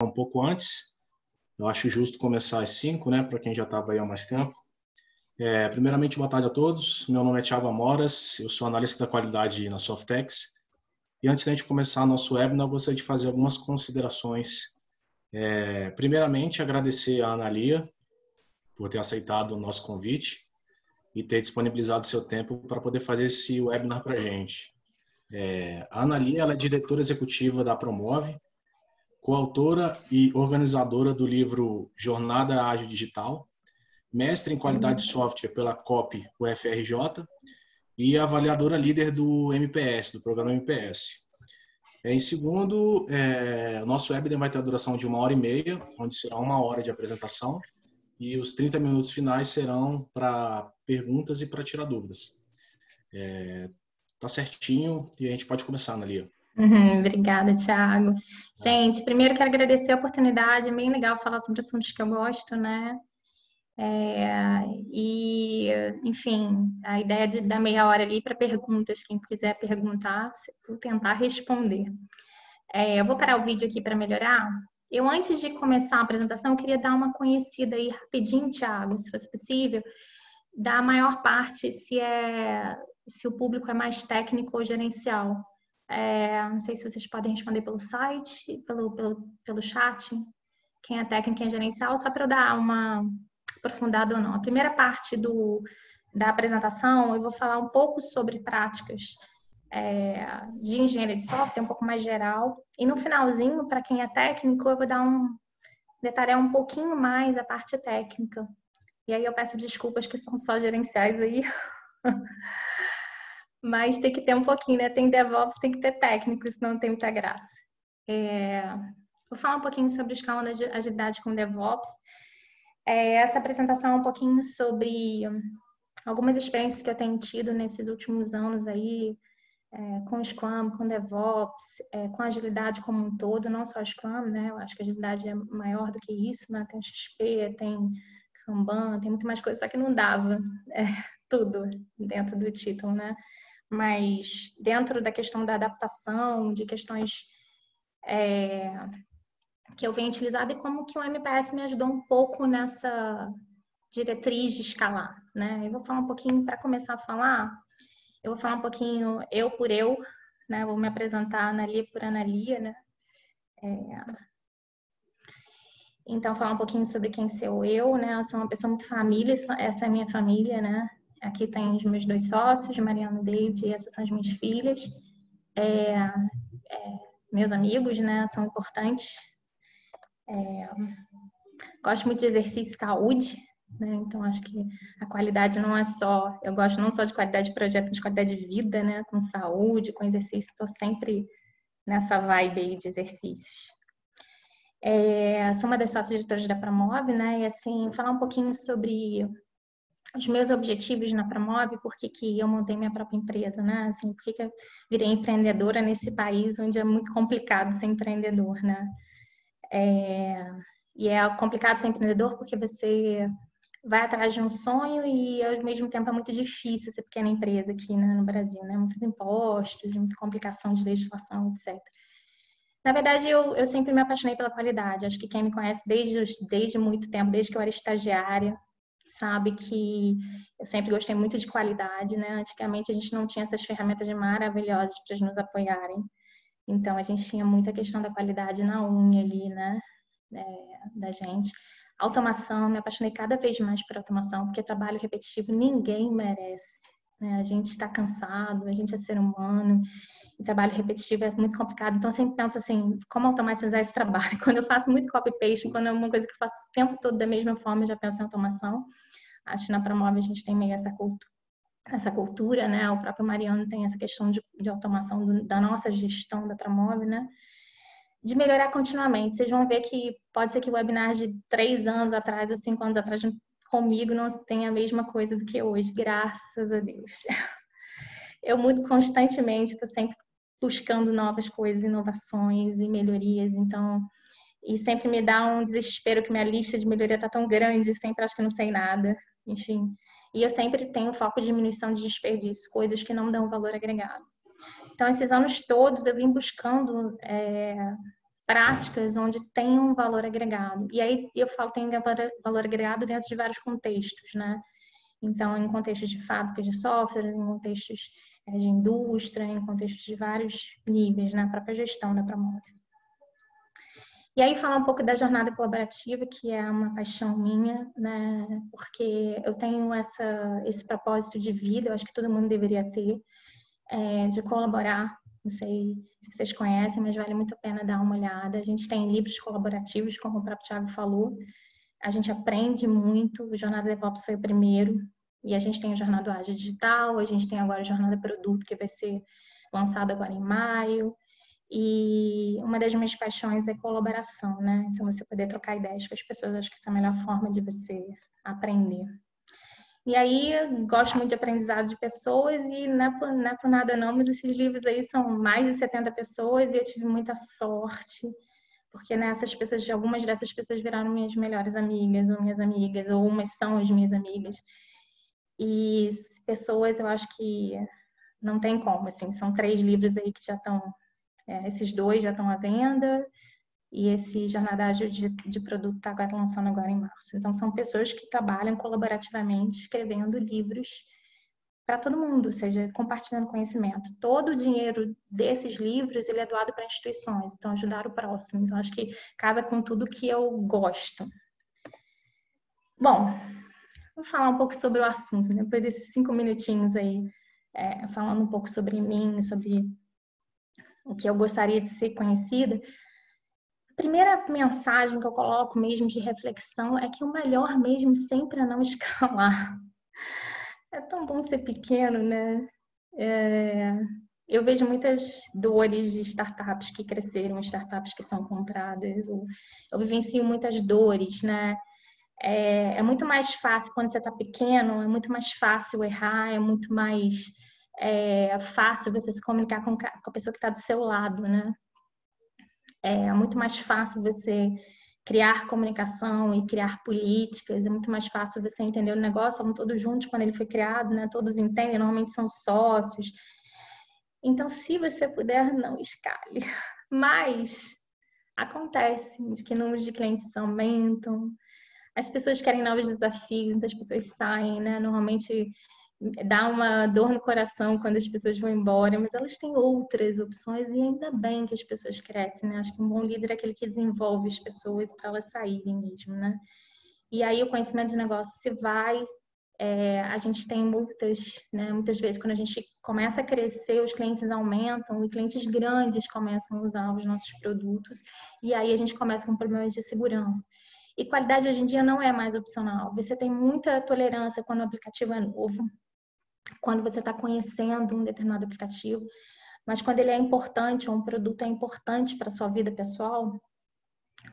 um pouco antes. Eu acho justo começar às 5, né, para quem já estava aí há mais tempo. Primeiramente, boa tarde a todos. Meu nome é Thiago Amoras, eu sou analista da qualidade na Softex. E antes da gente começar nosso webinar, eu gostaria de fazer algumas considerações. Primeiramente, agradecer à Analia por ter aceitado o nosso convite e ter disponibilizado seu tempo para poder fazer esse webinar para a gente. A Analia, ela é diretora executiva da Promove, coautora e organizadora do livro Jornada Ágil Digital, mestre em qualidade de software pela COP UFRJ e avaliadora líder do MPS, do programa MPS. Em segundo, o nosso webinar vai ter a duração de 1h30, onde será 1 hora de apresentação e os 30 minutos finais serão para perguntas e para tirar dúvidas. Tá certinho e a gente pode começar, Analia. Obrigada, Thiago. Gente, primeiro quero agradecer a oportunidade, é bem legal falar sobre assuntos que eu gosto, né? Enfim, a ideia de dar meia hora ali para perguntas, quem quiser perguntar, vou tentar responder. Eu vou parar o vídeo aqui para melhorar. Antes de começar a apresentação, eu queria dar uma conhecida aí rapidinho, Thiago, se fosse possível, da maior parte, se o público é mais técnico ou gerencial. Não sei se vocês podem responder pelo site, pelo chat, quem é técnico, quem é gerencial, só para eu dar uma aprofundada ou não. A primeira parte da apresentação, eu vou falar um pouco sobre práticas de engenharia de software, um pouco mais geral. E no finalzinho, para quem é técnico, eu vou detalhar um pouquinho mais a parte técnica. E aí eu peço desculpas que são só gerenciais aí. Mas tem que ter um pouquinho, né? Tem DevOps, tem que ter técnico, senão não tem muita graça. Vou falar um pouquinho sobre escala de agilidade com DevOps. Essa apresentação é um pouquinho sobre algumas experiências que eu tenho tido nesses últimos anos aí, com Scrum, com DevOps, com agilidade como um todo, não só Scrum, né? Eu acho que a agilidade é maior do que isso, né? Tem XP, tem Kanban, tem muito mais coisa, só que não dava tudo dentro do título, né? Mas dentro da questão da adaptação, de questões que eu venho utilizado e como que o MPS me ajudou um pouco nessa diretriz de escalar, né? Eu vou falar um pouquinho, para começar a falar, eu vou falar um pouquinho eu por eu, né? Vou me apresentar Analia por Analia, né? Então, falar um pouquinho sobre quem sou eu, né? Eu sou uma pessoa muito família, essa é a minha família, né? Aqui tem os meus 2 sócios, Mariana e David, e essas são as minhas filhas. Meus amigos, né? São importantes. Gosto muito de exercício e saúde, né? Então, acho que a qualidade não é só... Eu gosto não só de qualidade de projeto, mas de qualidade de vida, né? Com saúde, com exercício. Estou sempre nessa vibe aí de exercícios. Sou uma das sócias diretoras da Promove, né? E assim, falar um pouquinho sobre os meus objetivos na Promove, por que eu montei minha própria empresa, né? Assim, por que eu virei empreendedora nesse país onde é muito complicado ser empreendedor, né? E é complicado ser empreendedor porque você vai atrás de um sonho e ao mesmo tempo é muito difícil ser pequena empresa aqui, né, no Brasil, né? Muitos impostos, muita complicação de legislação, etc. Na verdade, eu sempre me apaixonei pela qualidade. Acho que quem me conhece desde muito tempo, desde que eu era estagiária, sabe que eu sempre gostei muito de qualidade, né? Antigamente a gente não tinha essas ferramentas maravilhosas para nos apoiarem. Então a gente tinha muita questão da qualidade na unha ali, né? Da gente. Automação, me apaixonei cada vez mais por automação, porque trabalho repetitivo ninguém merece, né? A gente está cansado, a gente é ser humano. E trabalho repetitivo é muito complicado, então eu sempre penso assim, como automatizar esse trabalho? Quando eu faço muito copy-paste, quando é uma coisa que eu faço o tempo todo da mesma forma, eu já penso em automação. Acho que na Promove a gente tem meio essa cultura, né? O próprio Mariano tem essa questão de automação da nossa gestão da Promove, né? De melhorar continuamente. Vocês vão ver que pode ser que o webinar de 3 anos atrás ou 5 anos atrás comigo não tenha a mesma coisa do que hoje, graças a Deus. Eu mudo constantemente, estou sempre buscando novas coisas, inovações e melhorias, então, e sempre me dá um desespero que minha lista de melhoria está tão grande, sempre acho que não sei nada, enfim. E eu sempre tenho foco em diminuição de desperdício, coisas que não dão valor agregado. Então, esses anos todos eu vim buscando práticas onde tem um valor agregado. E aí eu falo tem valor agregado dentro de vários contextos, né? Então, em contextos de fábricas de software, em contextos de indústria, em contextos de vários níveis, na própria gestão da Promove. E aí falar um pouco da jornada colaborativa, que é uma paixão minha, né? Porque eu tenho esse propósito de vida, eu acho que todo mundo deveria ter, de colaborar. Não sei se vocês conhecem, mas vale muito a pena dar uma olhada. A gente tem livros colaborativos, como o próprio Thiago falou. A gente aprende muito. O Jornada DevOps foi o primeiro. E a gente tem a Jornada Ágil Digital, a gente tem agora a Jornada Produto, que vai ser lançada agora em maio. E uma das minhas paixões é colaboração, né? Então, você poder trocar ideias com as pessoas, acho que essa é a melhor forma de você aprender. E aí, eu gosto muito de aprendizado de pessoas e não é por nada não, mas esses livros aí são mais de 70 pessoas e eu tive muita sorte, porque algumas dessas pessoas viraram minhas melhores amigas, ou umas são as minhas amigas. E pessoas, eu acho que não tem como, assim, são 3 livros aí que já estão, esses 2 já estão à venda, e esse Jornada Ágil de Produto está lançando agora em março. Então, são pessoas que trabalham colaborativamente, escrevendo livros para todo mundo, ou seja, compartilhando conhecimento. Todo o dinheiro desses livros, ele é doado para instituições, então ajudar o próximo. Então, acho que casa com tudo que eu gosto. Bom, vou falar um pouco sobre o assunto, né? Depois desses 5 minutinhos aí, falando um pouco sobre mim, sobre o que eu gostaria de ser conhecida. A primeira mensagem que eu coloco mesmo de reflexão é que o melhor mesmo sempre é não escalar. É tão bom ser pequeno, né? Eu vejo muitas dores de startups que cresceram, startups que são compradas. Eu vivencio muitas dores, né? É muito mais fácil quando você está pequeno, é muito mais fácil errar, é muito mais fácil você se comunicar com a pessoa que está do seu lado, né? É muito mais fácil você criar comunicação e criar políticas, é muito mais fácil você entender o negócio, estavam todos juntos quando ele foi criado, né? Todos entendem, normalmente são sócios. Então, se você puder, não escale. Mas acontece de que números de clientes aumentam, as pessoas querem novos desafios, então as pessoas saem, né? Normalmente dá uma dor no coração quando as pessoas vão embora, mas elas têm outras opções e ainda bem que as pessoas crescem, né? Acho que um bom líder é aquele que desenvolve as pessoas para elas saírem mesmo, né? E aí o conhecimento de negócio se vai, a gente tem multas, né? Muitas vezes quando a gente começa a crescer, os clientes aumentam e clientes grandes começam a usar os nossos produtos e aí a gente começa com problemas de segurança. E qualidade hoje em dia não é mais opcional. Você tem muita tolerância quando o aplicativo é novo, quando você está conhecendo um determinado aplicativo, mas quando ele é importante, ou um produto é importante para a sua vida pessoal,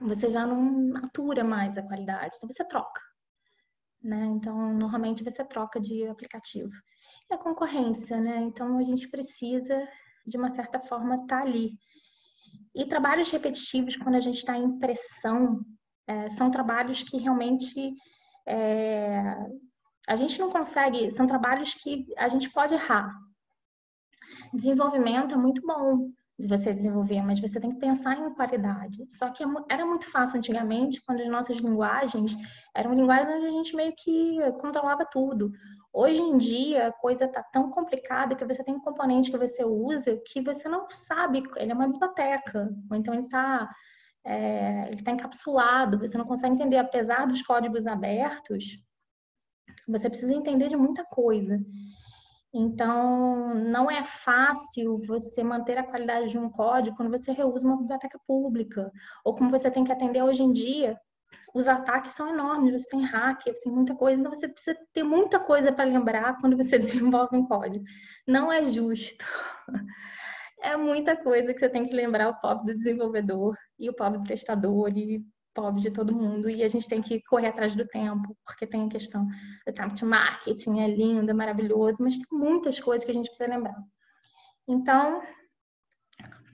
você já não atura mais a qualidade, então você troca, né? Então, normalmente você troca de aplicativo. E a concorrência, né? Então, a gente precisa, de uma certa forma, estar ali. E trabalhos repetitivos, quando a gente está em pressão, são trabalhos que realmente a gente não consegue, são trabalhos que a gente pode errar. Desenvolvimento é muito bom de você desenvolver, mas você tem que pensar em qualidade. Só que era muito fácil antigamente, quando as nossas linguagens eram linguagens onde a gente meio que controlava tudo. Hoje em dia, a coisa está tão complicada que você tem um componente que você usa que você não sabe, ele é uma biblioteca, ou então ele está encapsulado, você não consegue entender, apesar dos códigos abertos, você precisa entender de muita coisa. Então, não é fácil você manter a qualidade de um código quando você reusa uma biblioteca pública. Ou como você tem que atender hoje em dia, os ataques são enormes, você tem hacker, você tem muita coisa, então você precisa ter muita coisa para lembrar quando você desenvolve um código. Não é justo. É muita coisa que você tem que lembrar o pobre do desenvolvedor e o pobre do testador e pobre de todo mundo. E a gente tem que correr atrás do tempo, porque tem a questão do time to marketing, é lindo, é maravilhoso, mas tem muitas coisas que a gente precisa lembrar. Então,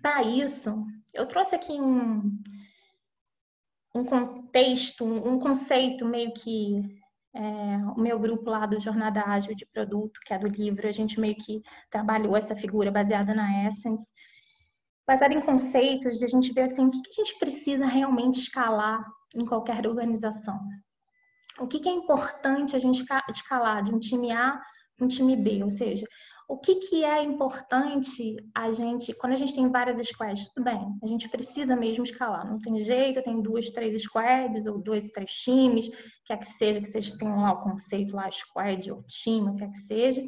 para isso, eu trouxe aqui um contexto, um conceito meio que o meu grupo lá do Jornada Ágil de Produto, que é do livro, a gente meio que trabalhou essa figura baseada na Essence, baseado em conceitos, de a gente ver assim, o que a gente precisa realmente escalar em qualquer organização. O que é importante a gente escalar de um time A para um time B, ou seja, o que é importante a gente, quando a gente tem várias squads, tudo bem, a gente precisa mesmo escalar, não tem jeito, tem 2, 3 squads ou 2, 3 times, quer que seja, que vocês tenham lá o conceito lá, squad ou time, quer que seja.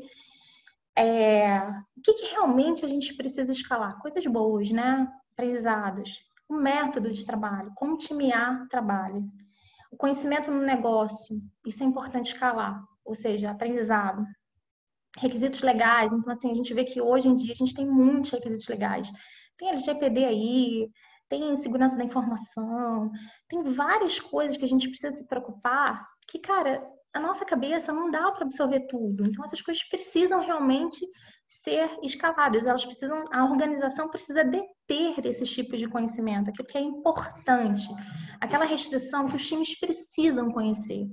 O que realmente a gente precisa escalar? Coisas boas, né? Aprendizados, o método de trabalho, como o time A trabalha. O conhecimento no negócio, isso é importante escalar, ou seja, aprendizado. Requisitos legais, então assim, a gente vê que hoje em dia a gente tem muitos requisitos legais. Tem LGPD aí, tem segurança da informação, tem várias coisas que a gente precisa se preocupar, que, cara, a nossa cabeça não dá para absorver tudo. Então essas coisas precisam realmente ser escaladas, elas precisam, a organização precisa deter esses tipos de conhecimento, aquilo que é importante, aquela restrição que os times precisam conhecer.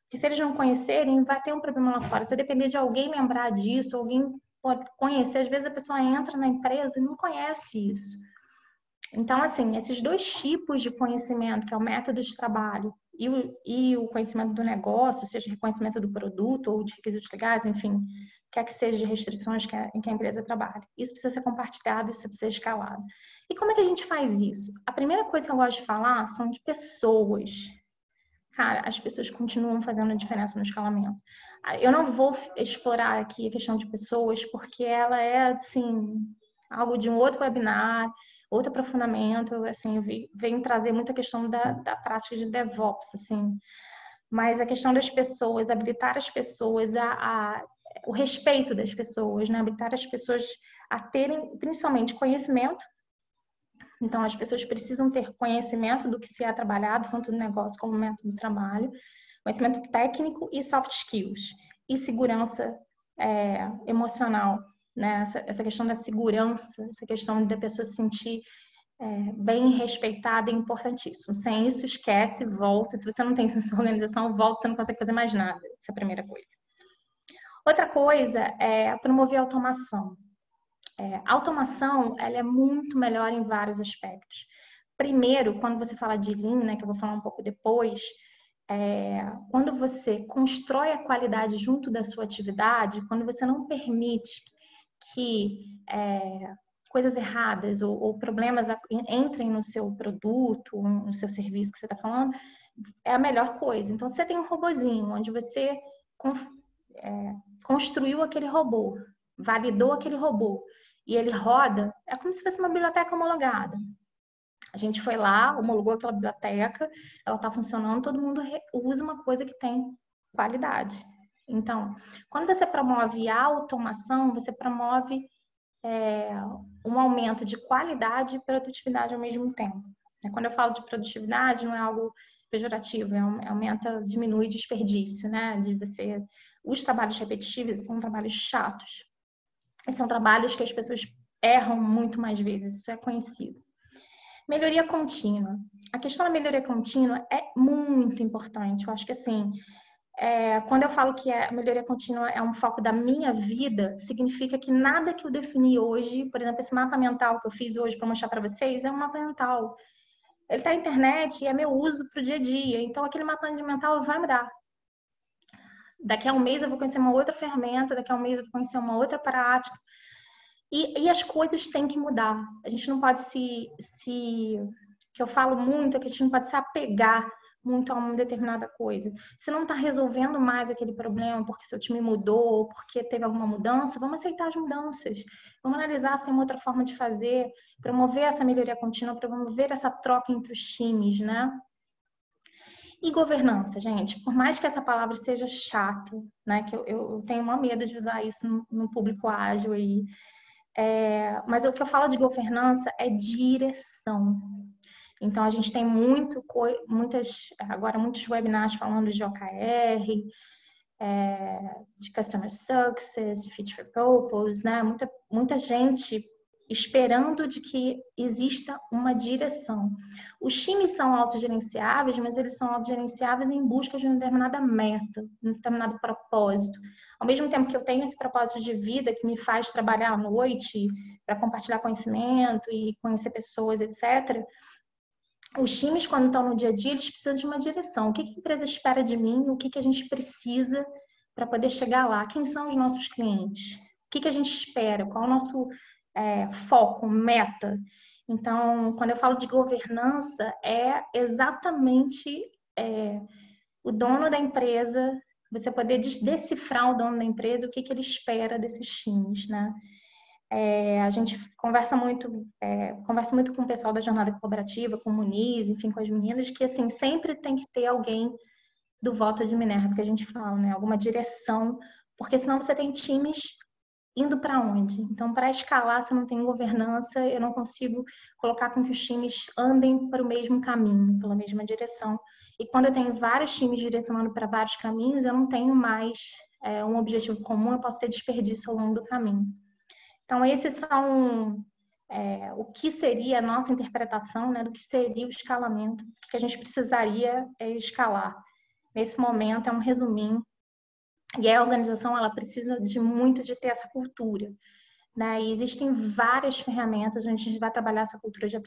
Porque se eles não conhecerem, vai ter um problema lá fora. Se depender de alguém lembrar disso, alguém pode conhecer, às vezes a pessoa entra na empresa e não conhece isso. Então, assim, esses dois tipos de conhecimento, que é o método de trabalho e o conhecimento do negócio, seja reconhecimento do produto ou de requisitos legais, enfim, quer que seja de restrições em que a empresa trabalha. Isso precisa ser compartilhado, isso precisa ser escalado. E como é que a gente faz isso? A primeira coisa que eu gosto de falar são de pessoas. Cara, as pessoas continuam fazendo a diferença no escalamento. Eu não vou explorar aqui a questão de pessoas, porque ela é, assim, algo de um outro webinar, outro aprofundamento, assim, vem trazer muita questão da prática de DevOps, assim. Mas a questão das pessoas, habilitar as pessoas o respeito das pessoas, né? Habilitar as pessoas a terem, principalmente, conhecimento. Então, as pessoas precisam ter conhecimento do que se é trabalhado, tanto no negócio como no método de trabalho, conhecimento técnico e soft skills, e segurança emocional, né? Essa questão da segurança, essa questão da pessoa se sentir bem respeitada é importantíssimo. Sem isso, esquece, volta. Se você não tem essa organização, volta, você não consegue fazer mais nada. Essa é a primeira coisa. Outra coisa é promover a automação. A automação, ela é muito melhor em vários aspectos. Primeiro, quando você fala de Lean, né, que eu vou falar um pouco depois, quando você constrói a qualidade junto da sua atividade, quando você não permite que coisas erradas ou problemas entrem no seu produto, no seu serviço que você está falando, é a melhor coisa. Então, você tem um robozinho, onde você construiu aquele robô, validou aquele robô, e ele roda, é como se fosse uma biblioteca homologada. A gente foi lá, homologou aquela biblioteca, ela está funcionando, todo mundo usa uma coisa que tem qualidade. Então, quando você promove a automação, você promove um aumento de qualidade e produtividade ao mesmo tempo. Quando eu falo de produtividade, não é algo pejorativo, diminui desperdício, né? Os trabalhos repetitivos são trabalhos chatos. São trabalhos que as pessoas erram muito mais vezes, isso é conhecido. Melhoria contínua. A questão da melhoria contínua é muito importante. Eu acho que, assim, quando eu falo que a melhoria contínua é um foco da minha vida, significa que nada que eu defini hoje, por exemplo, esse mapa mental que eu fiz hoje para mostrar para vocês, é um mapa mental. Ele está na internet e é meu uso para o dia a dia. Então, aquele mapa mental vai mudar. Daqui a um mês eu vou conhecer uma outra ferramenta, daqui a um mês eu vou conhecer uma outra prática. E as coisas têm que mudar. A gente não pode que eu falo muito é que a gente não pode se apegar muito a uma determinada coisa. Se não está resolvendo mais aquele problema porque seu time mudou, porque teve alguma mudança, vamos aceitar as mudanças. Vamos analisar se tem uma outra forma de fazer, promover essa melhoria contínua, promover essa troca entre os times, né? E governança, gente, por mais que essa palavra seja chata, né, que eu tenho uma medo de usar isso no público ágil aí, mas o que eu falo de governança é direção. Então, a gente tem muitos webinars falando de OKR, de Customer Success, de Fit for Purpose, né? Muita gente esperando de que exista uma direção. Os times são autogerenciáveis, mas eles são autogerenciáveis em busca de uma determinada meta, um determinado propósito. Ao mesmo tempo que eu tenho esse propósito de vida que me faz trabalhar à noite para compartilhar conhecimento e conhecer pessoas, etc., os times, quando estão no dia a dia, eles precisam de uma direção. O que a empresa espera de mim? O que a gente precisa para poder chegar lá? Quem são os nossos clientes? O que a gente espera? Qual é o nosso foco, meta? Então, quando eu falo de governança, é exatamente o dono da empresa, você poder decifrar o dono da empresa, o que ele espera desses times, né? A gente conversa muito com o pessoal da jornada colaborativa, com o Muniz, enfim, com as meninas, que assim, sempre tem que ter alguém do voto de Minerva, que a gente fala, né? Alguma direção, porque senão você tem times indo para onde? Então, para escalar, se não tem governança, eu não consigo colocar com que os times andem para o mesmo caminho, pela mesma direção. E quando eu tenho vários times direcionando para vários caminhos, eu não tenho mais um objetivo comum, eu posso ter desperdício ao longo do caminho. Então, esses são o que seria a nossa interpretação, né, do que seria o escalamento, o que a gente precisaria escalar. Nesse momento, é um resuminho. E a organização, ela precisa muito de ter essa cultura, né? E existem várias ferramentas onde a gente vai trabalhar essa cultura de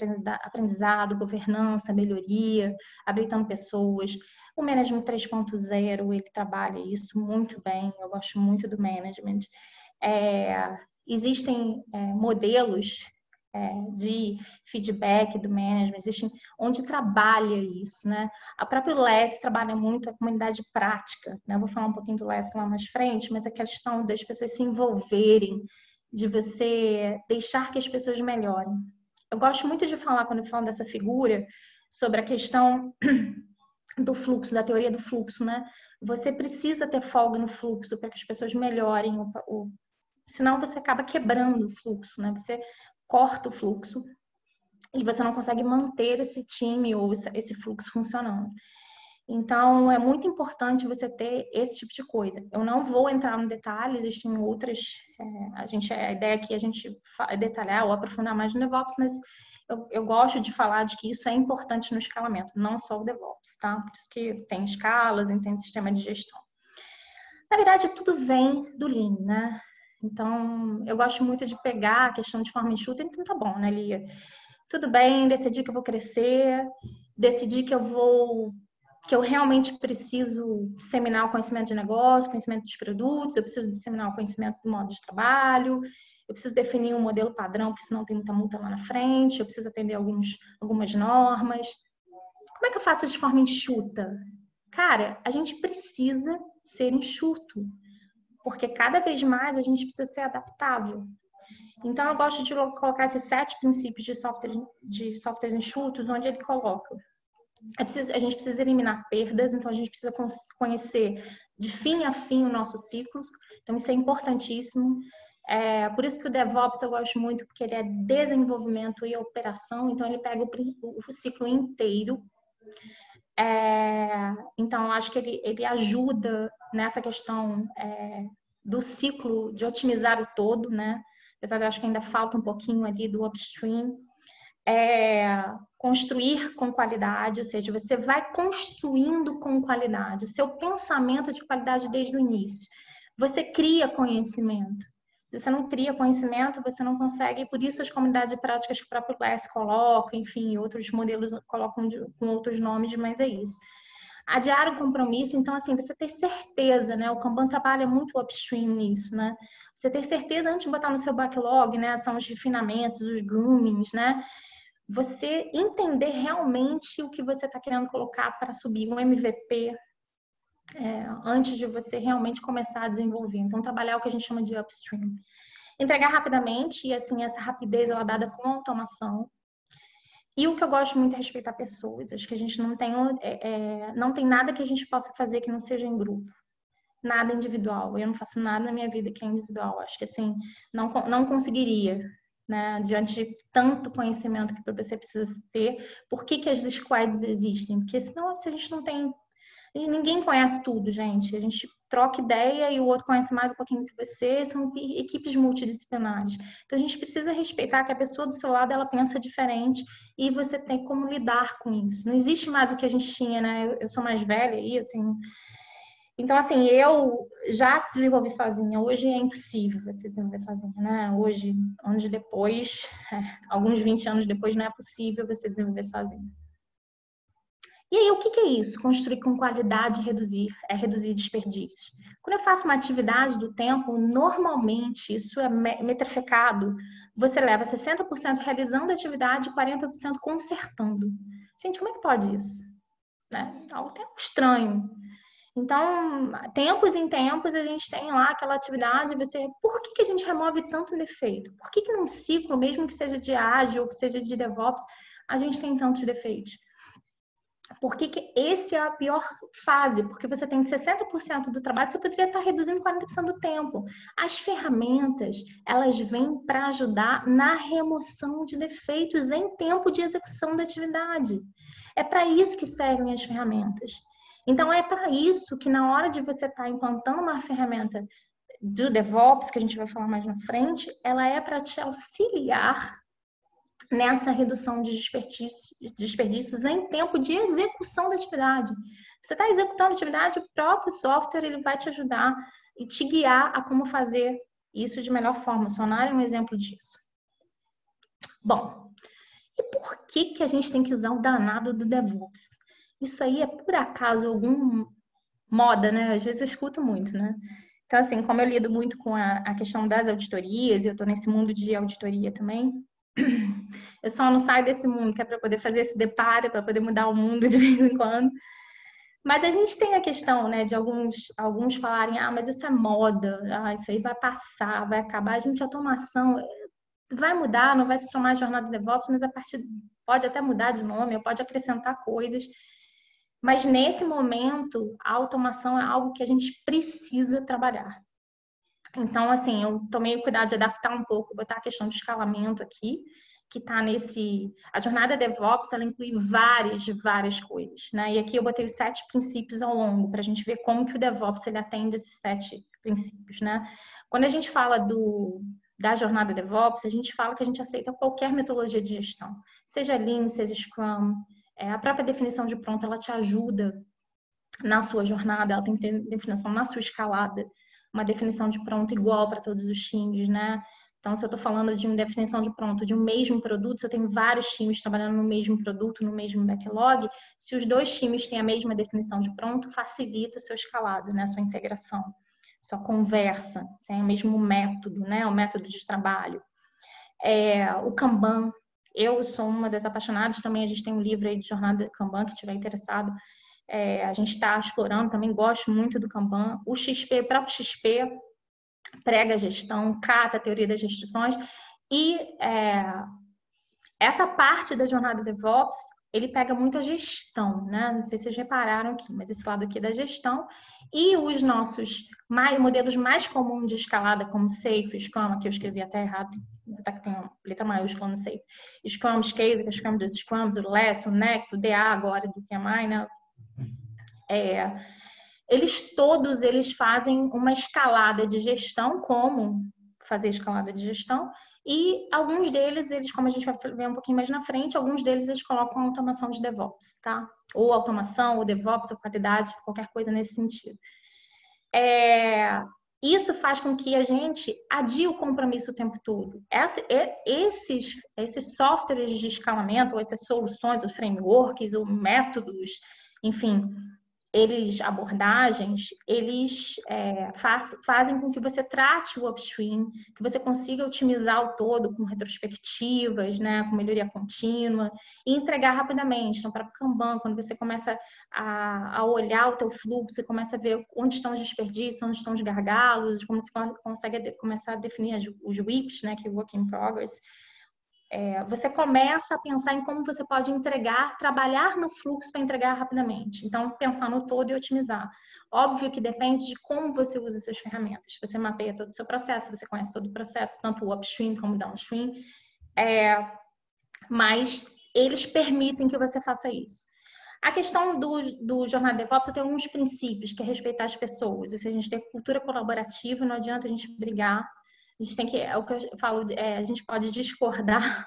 aprendizado, governança, melhoria, habilitando pessoas. O Management 3.0, ele trabalha isso muito bem, eu gosto muito do management. Existem modelos de feedback do management, existem onde trabalha isso, né? A própria LES trabalha muito a comunidade prática, né? Eu vou falar um pouquinho do LES lá mais frente, mas a questão das pessoas se envolverem, de você deixar que as pessoas melhorem. Eu gosto muito de falar, quando eu falo dessa figura, sobre a questão do fluxo, da teoria do fluxo, né? Você precisa ter folga no fluxo para que as pessoas melhorem, senão você acaba quebrando o fluxo, né? Você corta o fluxo e você não consegue manter esse time ou esse fluxo funcionando. Então, é muito importante você ter esse tipo de coisa. Eu não vou entrar no detalhe, existem outras... a ideia aqui é a gente detalhar ou aprofundar mais no DevOps, mas eu gosto de falar de que isso é importante no escalamento, não só o DevOps, tá? Por isso que tem escalas e tem sistema de gestão. Na verdade, tudo vem do Lean, né? Então, eu gosto muito de pegar a questão de forma enxuta. Então, tá bom, né, Lia? Tudo bem, decidi que eu vou crescer, decidi que eu realmente preciso disseminar o conhecimento de negócio, conhecimento dos produtos, eu preciso disseminar o conhecimento do modo de trabalho, eu preciso definir um modelo padrão, porque senão tem muita multa lá na frente, eu preciso atender algumas normas. Como é que eu faço de forma enxuta? Cara, a gente precisa ser enxuto, porque cada vez mais a gente precisa ser adaptável. Então, eu gosto de colocar esses 7 princípios de softwares enxutos, onde ele coloca. A gente precisa eliminar perdas, então a gente precisa conhecer de fim a fim o nosso ciclo. Então, isso é importantíssimo. Por isso que o DevOps eu gosto muito, porque ele é desenvolvimento e operação, então ele pega o ciclo inteiro. Então, acho que ele ajuda nessa questão do ciclo, de otimizar o todo, né? Apesar de eu acho que ainda falta um pouquinho ali do upstream. Construir com qualidade, ou seja, você vai construindo com qualidade, o seu pensamento de qualidade desde o início. Você cria conhecimento. Se você não cria conhecimento, você não consegue, por isso as comunidades de práticas que o próprio LES coloca, enfim, outros modelos colocam com outros nomes, mas é isso. Adiar o compromisso, então, assim, você ter certeza, né? O Kanban trabalha muito upstream nisso, né? Você ter certeza antes de botar no seu backlog, né? São os refinamentos, os groomings, né? Você entender realmente o que você está querendo colocar para subir um MVP antes de você realmente começar a desenvolver. Então, trabalhar o que a gente chama de upstream. Entregar rapidamente, e assim, essa rapidez ela é dada com automação. E o que eu gosto muito é respeitar pessoas. Acho que a gente não tem nada que a gente possa fazer que não seja em grupo. Nada individual. Eu não faço nada na minha vida que é individual. Acho que assim, não conseguiria, né? Diante de tanto conhecimento que você precisa ter. Por que as squads existem? Porque senão, se a gente não tem E ninguém conhece tudo, gente. A gente troca ideia e o outro conhece mais um pouquinho que você. São equipes multidisciplinares. Então, a gente precisa respeitar que a pessoa do seu lado, ela pensa diferente e você tem como lidar com isso. Não existe mais o que a gente tinha, né? Eu sou mais velha e eu tenho... Então, assim, eu já desenvolvi sozinha. Hoje é impossível você desenvolver sozinha, né? Hoje, anos depois, alguns 20 anos depois, não é possível você desenvolver sozinha. E aí, o que é isso? Construir com qualidade e reduzir desperdícios. Quando eu faço uma atividade do tempo, normalmente, isso é metrificado, você leva 60% realizando a atividade e 40% consertando. Gente, como é que pode isso? Né? Algo até estranho. Então, tempos em tempos, a gente tem lá aquela atividade, por que a gente remove tanto defeito? Por que num ciclo, mesmo que seja de ágil ou que seja de DevOps, a gente tem tantos defeitos? Por que esse é a pior fase? Porque você tem 60% do trabalho, você poderia estar reduzindo 40% do tempo. As ferramentas, elas vêm para ajudar na remoção de defeitos em tempo de execução da atividade. É para isso que servem as ferramentas. Então, é para isso que na hora de você estar implantando uma ferramenta do DevOps, que a gente vai falar mais na frente, ela é para te auxiliar nessa redução de desperdícios em tempo de execução da atividade. Você está executando a atividade, o próprio software ele vai te ajudar e te guiar a como fazer isso de melhor forma. O Sonar é um exemplo disso. Bom, e por que a gente tem que usar o danado do DevOps? Isso aí é, por acaso, algum moda, né? Às vezes eu escuto muito, né? Então, assim, como eu lido muito com a questão das auditorias, e eu estou nesse mundo de auditoria também, eu só não saio desse mundo, que é para poder fazer esse deparo, para poder mudar o mundo de vez em quando. Mas a gente tem a questão, né, de alguns falarem, mas isso é moda, isso aí vai passar, vai acabar. A automação vai mudar, não vai se chamar jornada de DevOps, mas pode até mudar de nome, ou pode acrescentar coisas. Mas nesse momento, a automação é algo que a gente precisa trabalhar. Então, assim, eu tomei o cuidado de adaptar um pouco, botar a questão de escalamento aqui, que está nesse... A jornada DevOps, ela inclui várias coisas, né? E aqui eu botei os 7 princípios ao longo, para a gente ver como que o DevOps, ele atende esses 7 princípios, né? Quando a gente fala da jornada DevOps, a gente fala que a gente aceita qualquer metodologia de gestão, seja Lean, seja Scrum. A própria definição de pronto, ela te ajuda na sua jornada, ela tem que ter definição na sua escalada, uma definição de pronto igual para todos os times, né? Então, se eu estou falando de uma definição de pronto de um mesmo produto, se eu tenho vários times trabalhando no mesmo produto, no mesmo backlog, se os 2 times têm a mesma definição de pronto, facilita a sua escalada, né? Sua integração, sua conversa, tem o mesmo método, né? O método de trabalho. O Kanban, eu sou uma das apaixonadas, também a gente tem um livro aí de jornada de Kanban, que estiver interessado, a gente está explorando, também gosto muito do Kanban. O próprio XP prega a gestão, cata a teoria das restrições e essa parte da jornada DevOps, ele pega muito a gestão, né? Não sei se vocês repararam aqui, mas esse lado aqui é da gestão e os nossos modelos mais comuns de escalada, como Safe, Scrum, que eu escrevi até errado, até que tem uma letra maiúscula no Safe, Scrum, Scale, Scrum dos Scrums, o Less, o Next, o DA agora do PMI, né? Eles fazem uma escalada de gestão, como fazer escalada de gestão, e alguns deles, como a gente vai ver um pouquinho mais na frente, alguns deles eles colocam automação de DevOps, tá? Ou automação, ou DevOps, ou qualidade, qualquer coisa nesse sentido. Isso faz com que a gente adie o compromisso o tempo todo. Esses softwares de escalamento, ou essas soluções, os frameworks, ou métodos, enfim, abordagens, eles fazem com que você trate o upstream, que você consiga otimizar o todo com retrospectivas, né, com melhoria contínua e entregar rapidamente. No próprio Kanban, quando você começa a olhar o teu fluxo, você começa a ver onde estão os desperdícios, onde estão os gargalos, como você consegue começar a definir os WIPs, né, que é Work in Progress. Você começa a pensar em como você pode trabalhar no fluxo para entregar rapidamente. Então, pensar no todo e otimizar. Óbvio que depende de como você usa essas ferramentas. Você mapeia todo o seu processo, você conhece todo o processo, tanto o upstream como o downstream. Mas eles permitem que você faça isso. A questão do Jornada DevOps tem alguns princípios, que é respeitar as pessoas. Ou seja, a gente tem cultura colaborativa, não adianta a gente brigar. A gente tem que, é o que eu falo, a gente pode discordar,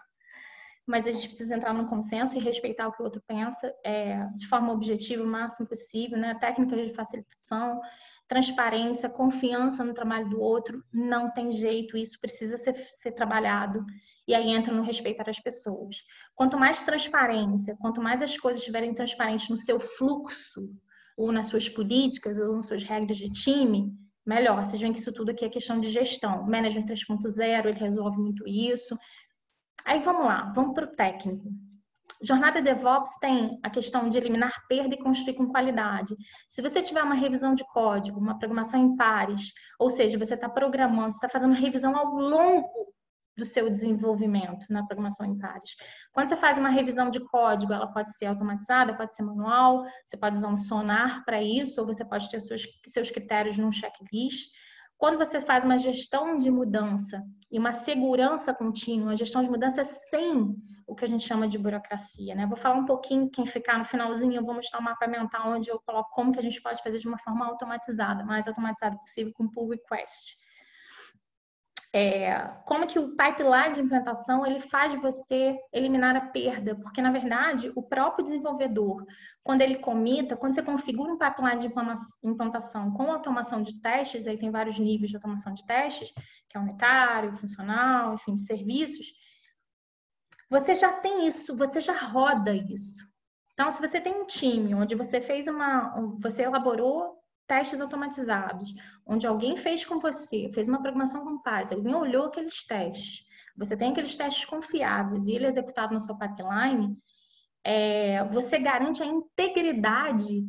mas a gente precisa entrar num consenso e respeitar o que o outro pensa, de forma objetiva, o máximo possível, né? Técnicas de facilitação, transparência, confiança no trabalho do outro, não tem jeito, isso precisa ser trabalhado. E aí entra no respeitar as pessoas. Quanto mais transparência, quanto mais as coisas estiverem transparentes no seu fluxo, ou nas suas políticas, ou nas suas regras de time, melhor. Vocês veem que isso tudo aqui é questão de gestão. Management 3.0, ele resolve muito isso. Aí vamos lá, vamos para o técnico. Jornada DevOps tem a questão de eliminar perda e construir com qualidade. Se você tiver uma revisão de código, uma programação em pares, ou seja, você está programando, você está fazendo revisão ao longo do seu desenvolvimento na programação em pares. Quando você faz uma revisão de código, ela pode ser automatizada, pode ser manual, você pode usar um sonar para isso, ou você pode ter seus critérios num checklist. Quando você faz uma gestão de mudança e uma segurança contínua, a gestão de mudança é sem o que a gente chama de burocracia, né? Vou falar um pouquinho, quem ficar no finalzinho, eu vou mostrar um mapa mental onde eu coloco como que a gente pode fazer de uma forma automatizada, mais automatizada possível com pull request. Como que o pipeline de implantação ele faz você eliminar a perda, porque na verdade o próprio desenvolvedor, quando ele comita, quando você configura um pipeline de implantação com automação de testes, aí tem vários níveis de automação de testes, que é unitário, funcional, enfim, de serviços, você já tem isso, você já roda isso. Então, se você tem um time onde você você elaborou testes automatizados, onde alguém fez com você, fez uma programação com pares, alguém olhou aqueles testes, você tem aqueles testes confiáveis e ele é executado na sua pipeline, você garante a integridade,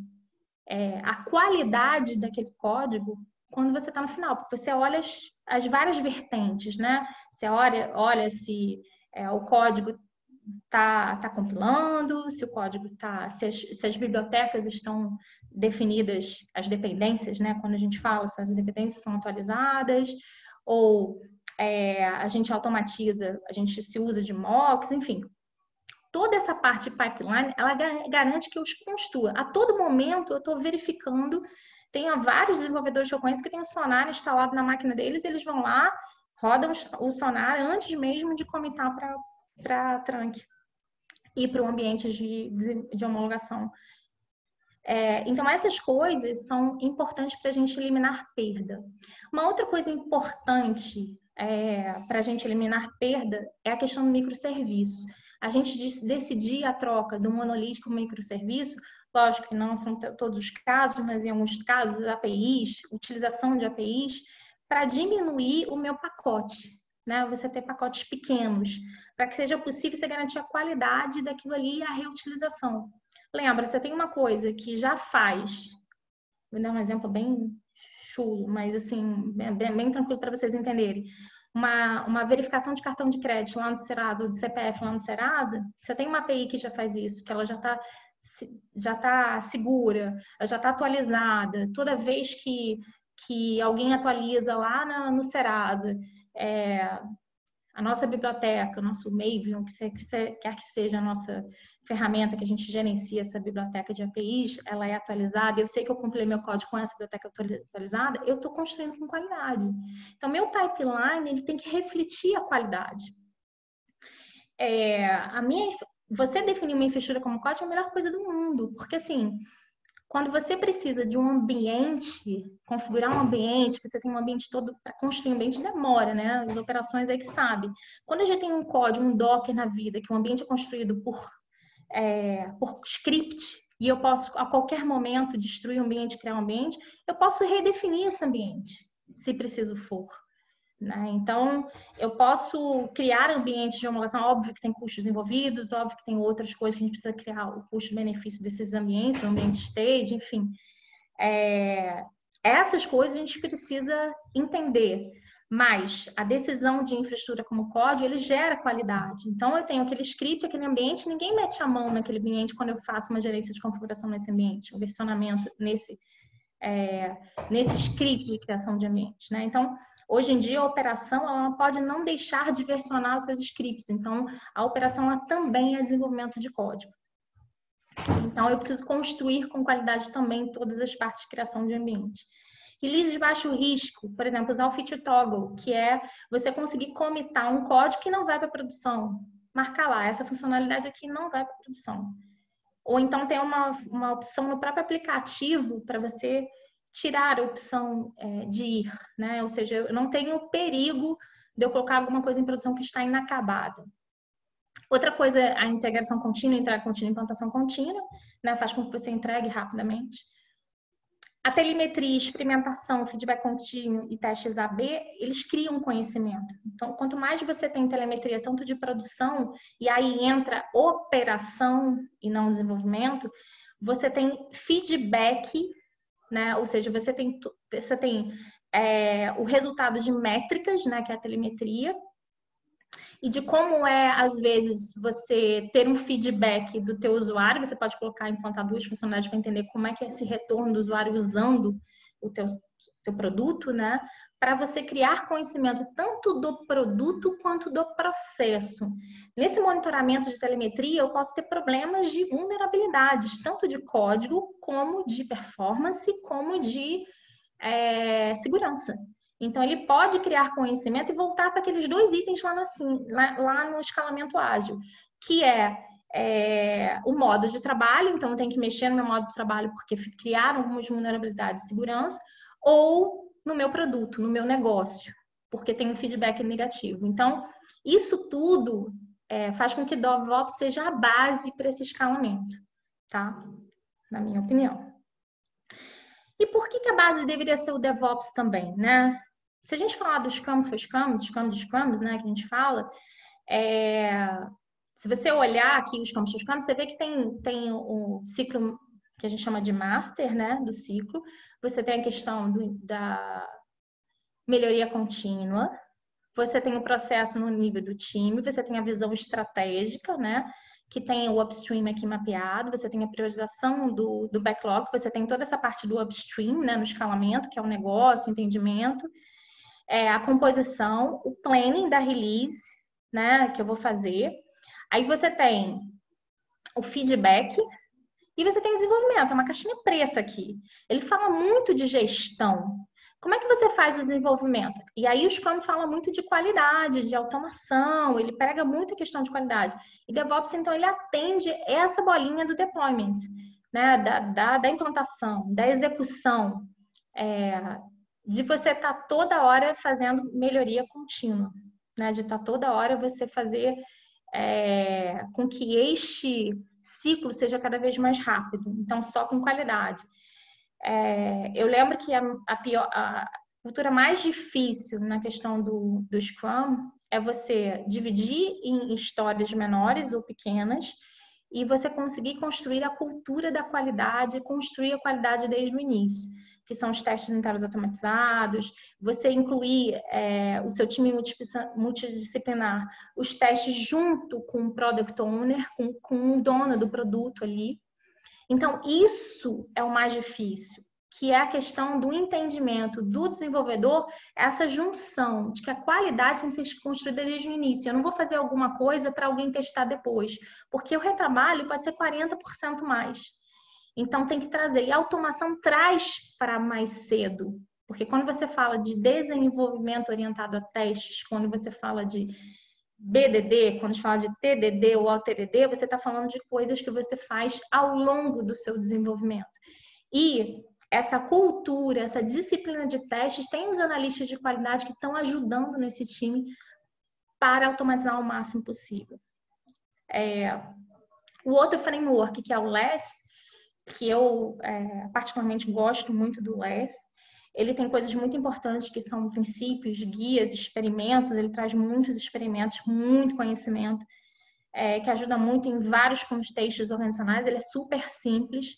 a qualidade daquele código quando você está no final, porque você olha as várias vertentes, né? Você olha se o código tá compilando, se o código se as bibliotecas estão definidas, as dependências, né? Quando a gente fala se as dependências são atualizadas, ou a gente automatiza, a gente se usa de mocks, enfim. Toda essa parte de pipeline, ela garante que eu os construa. A todo momento eu estou verificando, tenho vários desenvolvedores que eu conheço que tem o Sonar instalado na máquina deles, eles vão lá, rodam o Sonar antes mesmo de comitar para trunk e para o ambiente de homologação. Então, essas coisas são importantes para a gente eliminar perda. Uma outra coisa importante para a gente eliminar perda é a questão do microserviço. A gente decidir a troca do monolítico para o microserviço, lógico que não são todos os casos, mas em alguns casos, APIs, utilização de APIs, para diminuir o meu pacote. Né? Você ter pacotes pequenos, para que seja possível você garantir a qualidade daquilo ali e a reutilização. Lembra, você tem uma coisa que já faz, vou dar um exemplo bem chulo, mas assim, bem tranquilo para vocês entenderem. Uma verificação de cartão de crédito lá no Serasa, ou de CPF lá no Serasa, você tem uma API que já faz isso, que ela já está segura, ela já está atualizada. Toda vez que alguém atualiza lá no Serasa, a nossa biblioteca, o nosso Maven, o que quer que seja a nossa ferramenta que a gente gerencia essa biblioteca de APIs, ela é atualizada, eu sei que eu compilei meu código com essa biblioteca atualizada, eu estou construindo com qualidade. Então, meu pipeline, ele tem que refletir a qualidade. Você definir uma infraestrutura como código é a melhor coisa do mundo, porque assim, quando você precisa de um ambiente, configurar um ambiente, você tem um ambiente todo para construir um ambiente, demora, né? As operações aí que sabem. Quando a gente tem um código, um Docker na vida, que o ambiente é construído por script, e eu posso, a qualquer momento, destruir um ambiente, criar um ambiente, eu posso redefinir esse ambiente, se preciso for. Né? Então, eu posso criar ambientes de homologação, óbvio que tem custos envolvidos, óbvio que tem outras coisas que a gente precisa criar, o custo-benefício desses ambientes, o ambiente stage, enfim. Essas coisas a gente precisa entender, mas a decisão de infraestrutura como código, ele gera qualidade. Então, eu tenho aquele script, aquele ambiente, ninguém mete a mão naquele ambiente quando eu faço uma gerência de configuração nesse ambiente, um versionamento nesse script de criação de ambientes, né? Então, hoje em dia, a operação ela pode não deixar de versionar os seus scripts. Então, a operação ela também é desenvolvimento de código. Então, eu preciso construir com qualidade também todas as partes de criação de ambiente. Release de baixo risco, por exemplo, usar o feature toggle, que é você conseguir comitar um código que não vai para produção. Marcar lá, essa funcionalidade aqui não vai para produção. Ou então tem uma opção no próprio aplicativo para você tirar a opção de ir, né? Ou seja, eu não tenho perigo de eu colocar alguma coisa em produção que está inacabada. Outra coisa é a integração contínua, entrega contínua, implantação contínua, né? Faz com que você entregue rapidamente. A telemetria, experimentação, feedback contínuo e testes AB, eles criam conhecimento. Então, quanto mais você tem telemetria, tanto de produção, e aí entra operação e não desenvolvimento, você tem feedback, né? Ou seja, você tem o resultado de métricas, né? Que é a telemetria, e de como é, às vezes, você ter um feedback do teu usuário. Você pode colocar, implantar duas funcionalidades para entender como é que é esse retorno do usuário usando o teu produto, né? Para você criar conhecimento tanto do produto quanto do processo. Nesse monitoramento de telemetria, eu posso ter problemas de vulnerabilidades, tanto de código, como de performance, como de segurança. Então, ele pode criar conhecimento e voltar para aqueles dois itens lá no escalamento ágil, que é o modo de trabalho. Então, eu tenho que mexer no meu modo de trabalho porque criaram algumas vulnerabilidades de segurança, ou no meu produto, no meu negócio, porque tem um feedback negativo. Então, isso tudo faz com que DevOps seja a base para esse escalamento, tá? Na minha opinião. E por que a base deveria ser o DevOps também, né? Se a gente falar do Scrum for Scrum, do Scrum de Scrums, né, que a gente fala, se você olhar aqui os Scrum for Scrum, você vê que tem o ciclo que a gente chama de master, né, do ciclo. Você tem a questão da melhoria contínua. Você tem o processo no nível do time. Você tem a visão estratégica, né, que tem o upstream aqui mapeado, você tem a priorização do backlog, você tem toda essa parte do upstream, né, no escalamento, que é o negócio, o entendimento, a composição, o planning da release, né, que eu vou fazer. Aí você tem o feedback e você tem o desenvolvimento, é uma caixinha preta aqui. Ele fala muito de gestão. Como é que você faz o desenvolvimento? E aí o Scrum fala muito de qualidade, de automação, ele prega muito a questão de qualidade. E DevOps, então, ele atende essa bolinha do deployment, né? Da implantação, da execução, de você estar toda hora fazendo melhoria contínua, né? De estar toda hora você fazer com que este ciclo seja cada vez mais rápido, então só com qualidade. Eu lembro que a cultura mais difícil na questão do Scrum é você dividir em histórias menores ou pequenas e você conseguir construir a cultura da qualidade, construir a qualidade desde o início, que são os testes unitários automatizados, você incluir o seu time multidisciplinar, os testes junto com o Product Owner, com o dono do produto ali. Então, isso é o mais difícil, que é a questão do entendimento do desenvolvedor, essa junção de que a qualidade tem que ser construída desde o início. Eu não vou fazer alguma coisa para alguém testar depois, porque o retrabalho pode ser 40% mais. Então, tem que trazer. E a automação traz para mais cedo, porque quando você fala de desenvolvimento orientado a testes, quando você fala de BDD, quando a gente fala de TDD ou OTDD, você está falando de coisas que você faz ao longo do seu desenvolvimento. E essa cultura, essa disciplina de testes, tem os analistas de qualidade que estão ajudando nesse time para automatizar o máximo possível. O outro framework, que é o LESS, que eu particularmente gosto muito do LESS, ele tem coisas muito importantes que são princípios, guias, experimentos. Ele traz muitos experimentos, muito conhecimento, que ajuda muito em vários contextos organizacionais. Ele é super simples,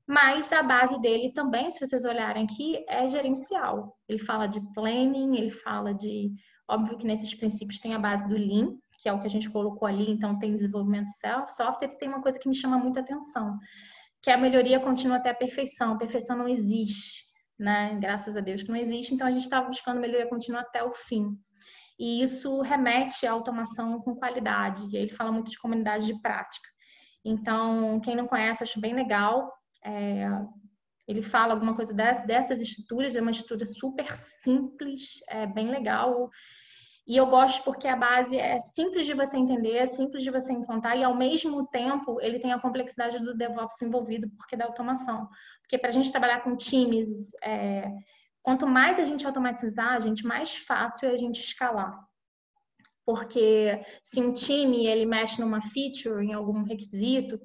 mas a base dele também, se vocês olharem aqui, é gerencial. Ele fala de planning, ele fala de... Óbvio que nesses princípios tem a base do Lean, que é o que a gente colocou ali, então tem desenvolvimento de software, e tem uma coisa que me chama muita atenção, que é a melhoria contínua até a perfeição. A perfeição não existe, né? Graças a Deus que não existe, então a gente estava buscando melhoria contínua até o fim. E isso remete à automação com qualidade. E aí ele fala muito de comunidade de prática. Então, quem não conhece, acho bem legal. Ele fala alguma coisa dessas estruturas, é uma estrutura super simples, é bem legal. E eu gosto porque a base é simples de você entender, é simples de você implantar e, ao mesmo tempo, ele tem a complexidade do DevOps envolvido, porque da automação. Porque para a gente trabalhar com times, quanto mais a gente automatizar, gente, mais fácil é a gente escalar. Porque se um time ele mexe numa feature, em algum requisito,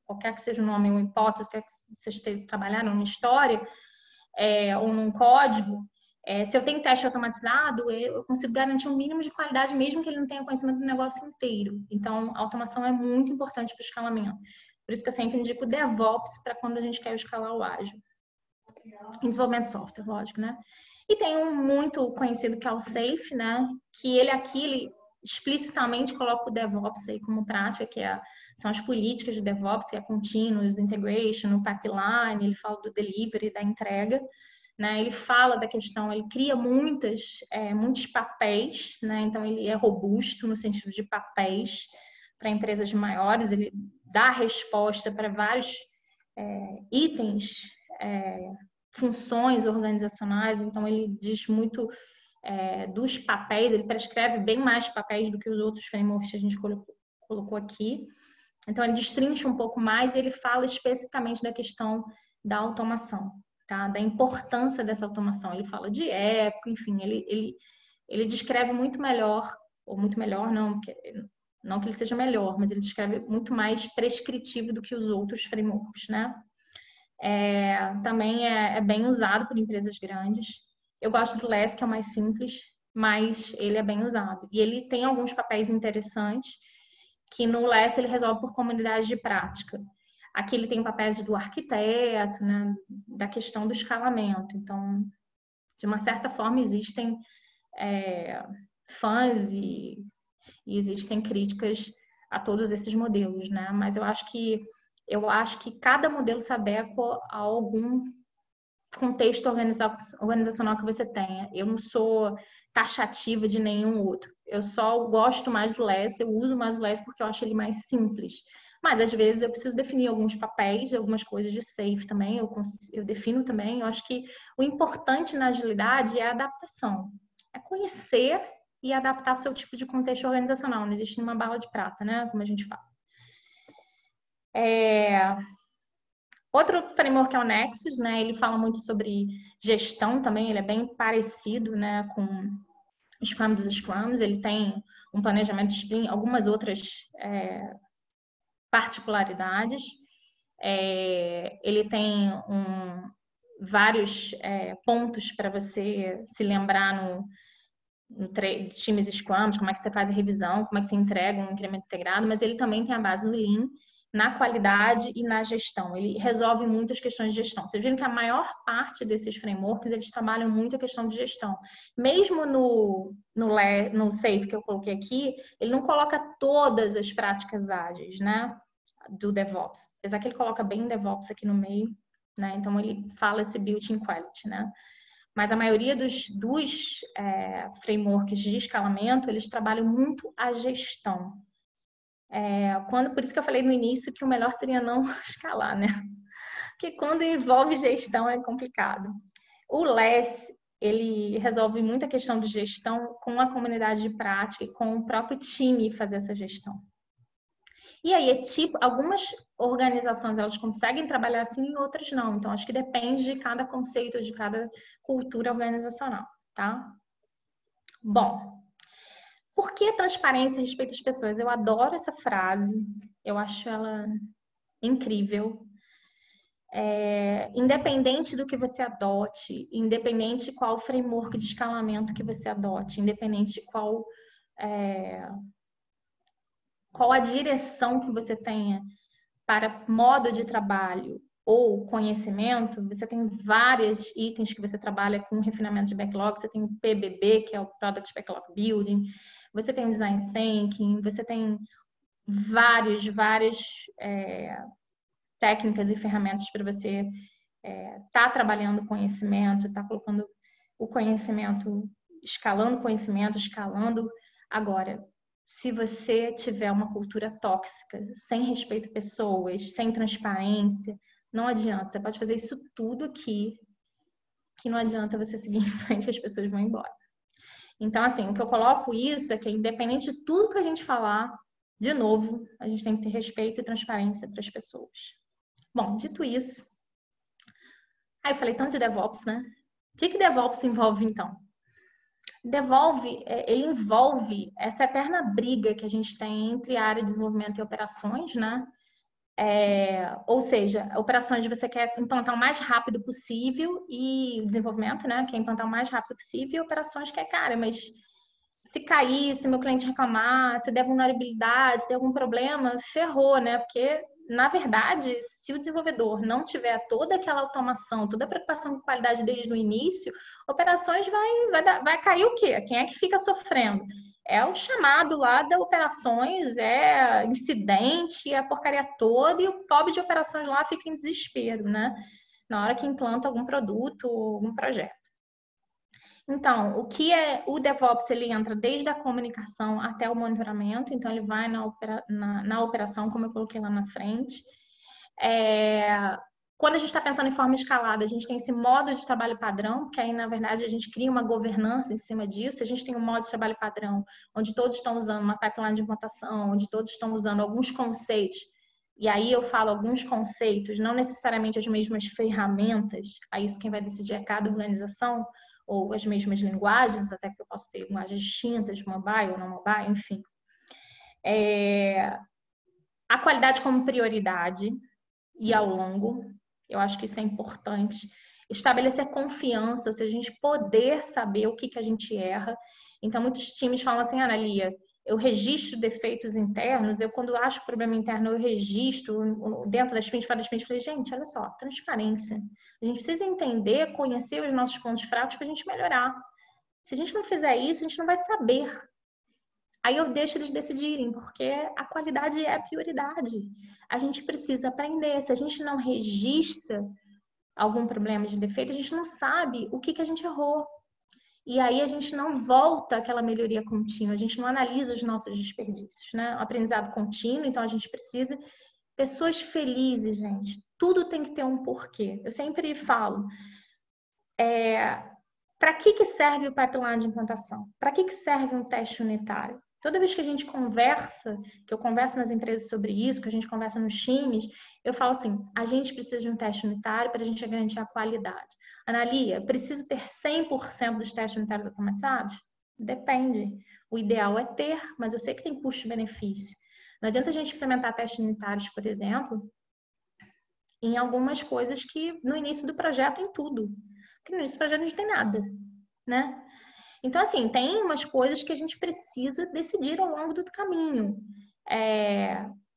qualquer que seja o nome, uma hipótese, quer que vocês trabalharam numa história, ou num código, se eu tenho teste automatizado, eu consigo garantir um mínimo de qualidade, mesmo que ele não tenha conhecimento do negócio inteiro. Então, a automação é muito importante para o escalamento. Por isso que eu sempre indico o DevOps para quando a gente quer escalar o ágil. Em desenvolvimento de software, lógico, né? E tem um muito conhecido que é o SAFe, né? Que ele explicitamente coloca o DevOps aí como prática, são as políticas de DevOps, que é Continuous Integration, o pipeline, ele fala do delivery, da entrega, né? Ele fala da questão, ele cria muitos papéis, né? Então ele é robusto no sentido de papéis para empresas maiores, ele dá resposta para vários itens, funções organizacionais, então ele diz muito dos papéis, ele prescreve bem mais papéis do que os outros frameworks que a gente colocou aqui. Então ele destrincha um pouco mais e ele fala especificamente da questão da automação, tá? Da importância dessa automação. Ele fala de época, enfim, ele descreve muito melhor, ou muito melhor, não que ele seja melhor, mas ele descreve muito mais prescritivo do que os outros frameworks, né? Também é bem usado por empresas grandes. Eu gosto do Less, que é o mais simples, mas ele é bem usado. E ele tem alguns papéis interessantes, que no Less ele resolve por comunidade de prática. Aqui ele tem o papel do arquiteto, né, da questão do escalamento. Então, de uma certa forma, existem fãs e existem críticas a todos esses modelos, né? Mas eu acho que cada modelo se adequa a algum contexto organizacional que você tenha. Eu não sou taxativa de nenhum outro. Eu só gosto mais do Less, eu uso mais o Less porque eu acho ele mais simples. Mas, às vezes, eu preciso definir alguns papéis, algumas coisas de safe também, eu defino também. Eu acho que o importante na agilidade é a adaptação. É conhecer e adaptar o seu tipo de contexto organizacional. Não existe uma bala de prata, né? Como a gente fala. Outro framework é o Nexus, né? Ele fala muito sobre gestão também, ele é bem parecido, né, com o Scrum dos Scrums. Ele tem um planejamento de sprint, algumas outras particularidades. Ele tem vários pontos para você se lembrar no times Scrum, como é que você faz a revisão, como é que você entrega um incremento integrado, mas ele também tem a base no Lean, na qualidade e na gestão. Ele resolve muitas questões de gestão. Vocês viram que a maior parte desses frameworks, eles trabalham muito a questão de gestão. Mesmo no SAFe que eu coloquei aqui, ele não coloca todas as práticas ágeis, né, do DevOps. Apesar que ele coloca bem DevOps aqui no meio, né, então ele fala esse built-in quality, né. Mas a maioria dos frameworks de escalamento, eles trabalham muito a gestão. Por isso que eu falei no início que o melhor seria não escalar, né? Porque quando envolve gestão é complicado. O Less, ele resolve muita questão de gestão com a comunidade de prática e com o próprio time fazer essa gestão. E aí, algumas organizações, elas conseguem trabalhar assim e outras não. Então, acho que depende de cada conceito, de cada cultura organizacional, tá? Bom, por que transparência a respeito das pessoas? Eu adoro essa frase, eu acho ela incrível. Independente do que você adote, independente qual framework de escalamento que você adote, independente qual a direção que você tenha para modo de trabalho ou conhecimento, você tem vários itens que você trabalha com refinamento de backlog, você tem o PBB, que é o Product Backlog Building, você tem o Design Thinking, você tem várias técnicas e ferramentas para você tá trabalhando conhecimento, tá colocando o conhecimento, escalando conhecimento, escalando. Agora, se você tiver uma cultura tóxica, sem respeito a pessoas, sem transparência, não adianta. Você pode fazer isso tudo aqui, que não adianta você seguir em frente, que as pessoas vão embora. Então, assim, o que eu coloco isso é que, independente de tudo que a gente falar, de novo, a gente tem que ter respeito e transparência para as pessoas. Bom, dito isso, aí eu falei tanto de DevOps, né? O que DevOps envolve, então? Ele envolve essa eterna briga que a gente tem entre a área de desenvolvimento e operações, né? Ou seja, operações você quer implantar o mais rápido possível e desenvolvimento, né? Quer implantar o mais rápido possível e operações que cara, mas se cair, se meu cliente reclamar, se der vulnerabilidade, se der algum problema, ferrou, né? Porque, na verdade, se o desenvolvedor não tiver toda aquela automação, toda a preocupação com qualidade desde o início, operações vai cair o quê? Quem é que fica sofrendo? É o chamado lá da operações, é incidente, é a porcaria toda, e o pobre de operações lá fica em desespero, né? Na hora que implanta algum produto ou algum projeto. Então, o que é o DevOps? Ele entra desde a comunicação até o monitoramento, então ele vai na operação, como eu coloquei lá na frente. Quando a gente está pensando em forma escalada, a gente tem esse modo de trabalho padrão, porque aí, na verdade, a gente cria uma governança em cima disso. A gente tem um modo de trabalho padrão, onde todos estão usando uma pipeline de implantação, onde todos estão usando alguns conceitos. E aí eu falo alguns conceitos, não necessariamente as mesmas ferramentas. Aí isso quem vai decidir é cada organização, ou as mesmas linguagens, até que eu posso ter linguagens distintas, mobile ou não mobile, enfim. A qualidade como prioridade e ao longo, eu acho que isso é importante. Estabelecer confiança, ou seja, a gente poder saber o que a gente erra. Então, muitos times falam assim, Analia, eu registro defeitos internos, quando acho problema interno, eu registro dentro da sprint, fora da sprint. Falei, gente, olha só, transparência. A gente precisa entender, conhecer os nossos pontos fracos para a gente melhorar. Se a gente não fizer isso, a gente não vai saber. Aí eu deixo eles decidirem, porque a qualidade é a prioridade. A gente precisa aprender. Se a gente não registra algum problema de defeito, a gente não sabe o que a gente errou. E aí a gente não volta àquela melhoria contínua, a gente não analisa os nossos desperdícios, né? O aprendizado contínuo, então a gente precisa... Pessoas felizes, gente. Tudo tem que ter um porquê. Eu sempre falo, para que serve o pipeline de implantação? Para que serve um teste unitário? Toda vez que a gente conversa, que eu converso nas empresas sobre isso, que a gente conversa nos times, eu falo assim, a gente precisa de um teste unitário para a gente garantir a qualidade. Analia, preciso ter 100% dos testes unitários automatizados? Depende. O ideal é ter, mas eu sei que tem custo-benefício. Não adianta a gente implementar testes unitários, por exemplo, em algumas coisas que no início do projeto, em tudo. Porque no início do projeto não tem nada, né? Então, assim, tem umas coisas que a gente precisa decidir ao longo do caminho.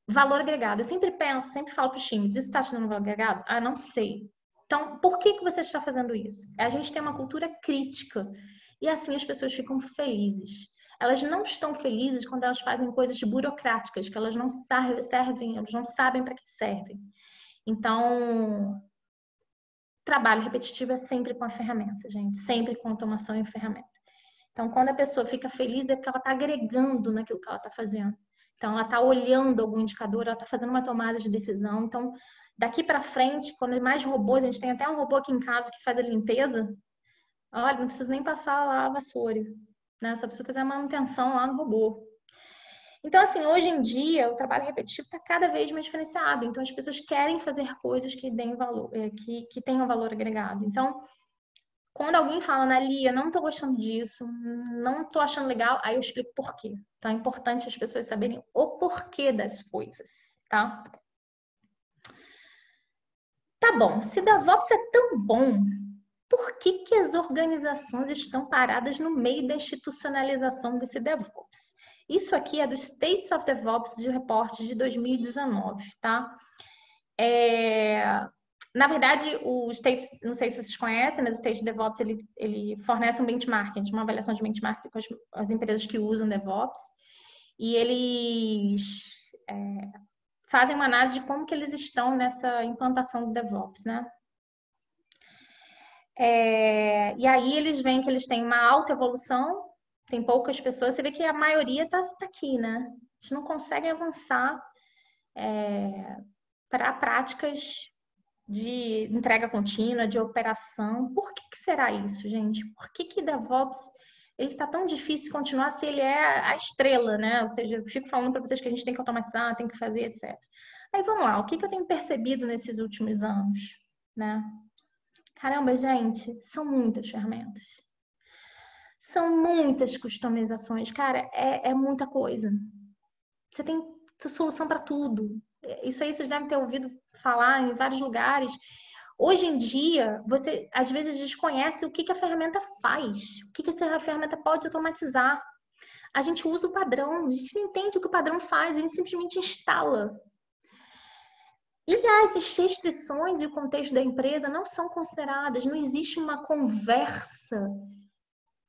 Valor agregado. Eu sempre penso, sempre falo para os times, isso está te dando valor agregado? Ah, não sei. Então, por que você está fazendo isso? A gente tem uma cultura crítica. E assim as pessoas ficam felizes. Elas não estão felizes quando elas fazem coisas burocráticas, que elas não servem, elas não sabem para que servem. Então, trabalho repetitivo é sempre com a ferramenta, gente. Sempre com automação e ferramenta. Então, quando a pessoa fica feliz, é porque ela está agregando naquilo que ela está fazendo. Então, ela está olhando algum indicador, ela está fazendo uma tomada de decisão. Então, daqui para frente, quando é mais robôs, a gente tem até um robô aqui em casa que faz a limpeza. Olha, não precisa nem passar lá a vassoura, né? Só precisa fazer a manutenção lá no robô. Então, assim, hoje em dia, o trabalho repetitivo está cada vez mais diferenciado. Então, as pessoas querem fazer coisas que deem valor, que tenham valor agregado. Então, quando alguém fala, Analia, não estou gostando disso, não estou achando legal, aí eu explico por quê. Então, é importante as pessoas saberem o porquê das coisas, tá? Tá bom, se DevOps é tão bom, por que as organizações estão paradas no meio da institucionalização desse DevOps? Isso aqui é do States of DevOps de reporte de 2019, tá? Na verdade, o State, não sei se vocês conhecem, mas o State DevOps, ele fornece um benchmarking, uma avaliação de benchmarking com as empresas que usam DevOps. E eles fazem uma análise de como que eles estão nessa implantação do DevOps, né? E aí eles veem que eles têm uma alta evolução, tem poucas pessoas, você vê que a maioria tá aqui, né? A gente não consegue avançar para práticas de entrega contínua, de operação. Por que será isso, gente? Por que DevOps ele tá tão difícil continuar se ele é a estrela, né? Ou seja, eu fico falando para vocês que a gente tem que automatizar, tem que fazer, etc. Aí vamos lá, o que eu tenho percebido nesses últimos anos, né? Caramba, gente, são muitas ferramentas. São muitas customizações, cara, é muita coisa. Você tem solução para tudo. Isso aí vocês devem ter ouvido falar em vários lugares. Hoje em dia, você às vezes desconhece o que a ferramenta faz, o que essa ferramenta pode automatizar. A gente usa o padrão, a gente não entende o que o padrão faz, a gente simplesmente instala. E as restrições e o contexto da empresa não são consideradas, não existe uma conversa,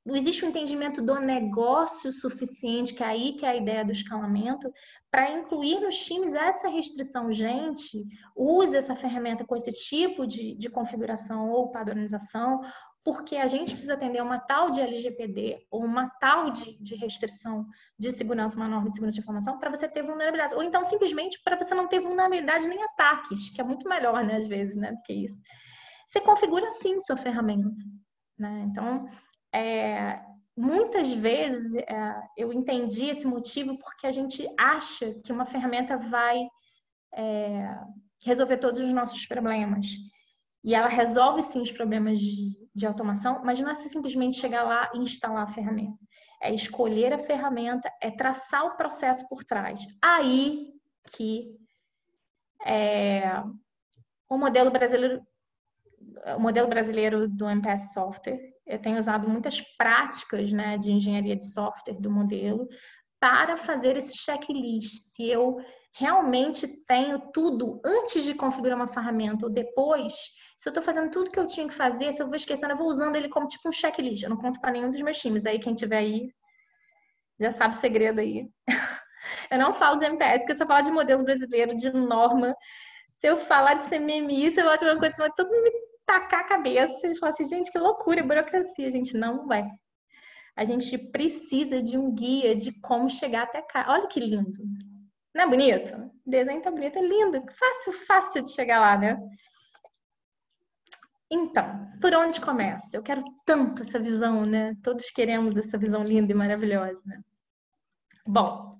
não existe um entendimento do negócio suficiente, que é aí que é a ideia do escalamento, para incluir nos times essa restrição. Gente, use essa ferramenta com esse tipo de configuração ou padronização, porque a gente precisa atender uma tal de LGPD ou uma tal de restrição de segurança, uma norma de segurança de informação, para você ter vulnerabilidade. Ou então, simplesmente, para você não ter vulnerabilidade nem ataques, que é muito melhor, né, às vezes, né, do que isso. Você configura, sim, sua ferramenta, né? Então, muitas vezes eu entendi esse motivo porque a gente acha que uma ferramenta vai resolver todos os nossos problemas. E ela resolve sim os problemas de automação, mas não é simplesmente chegar lá e instalar a ferramenta. É escolher a ferramenta, é traçar o processo por trás. Aí que o modelo brasileiro do MPS Software, eu tenho usado muitas práticas, né, de engenharia de software do modelo para fazer esse checklist. Se eu realmente tenho tudo antes de configurar uma ferramenta ou depois, se eu estou fazendo tudo que eu tinha que fazer, se eu vou esquecendo, eu vou usando ele como tipo um checklist. Eu não conto para nenhum dos meus times. Aí quem tiver aí já sabe o segredo aí. Eu não falo de MPS, porque se eu falar de modelo brasileiro, de norma, se eu falar de CMMI, se eu falar de uma coisa, todo mundo me tacar a cabeça e falar assim, gente, que loucura, burocracia. Gente, não vai. A gente precisa de um guia de como chegar até cá. Olha que lindo. Não é bonito? O desenho tá bonito, é lindo. Fácil de chegar lá, né? Então, por onde começa? Eu quero tanto essa visão, né? Todos queremos essa visão linda e maravilhosa, né? Bom,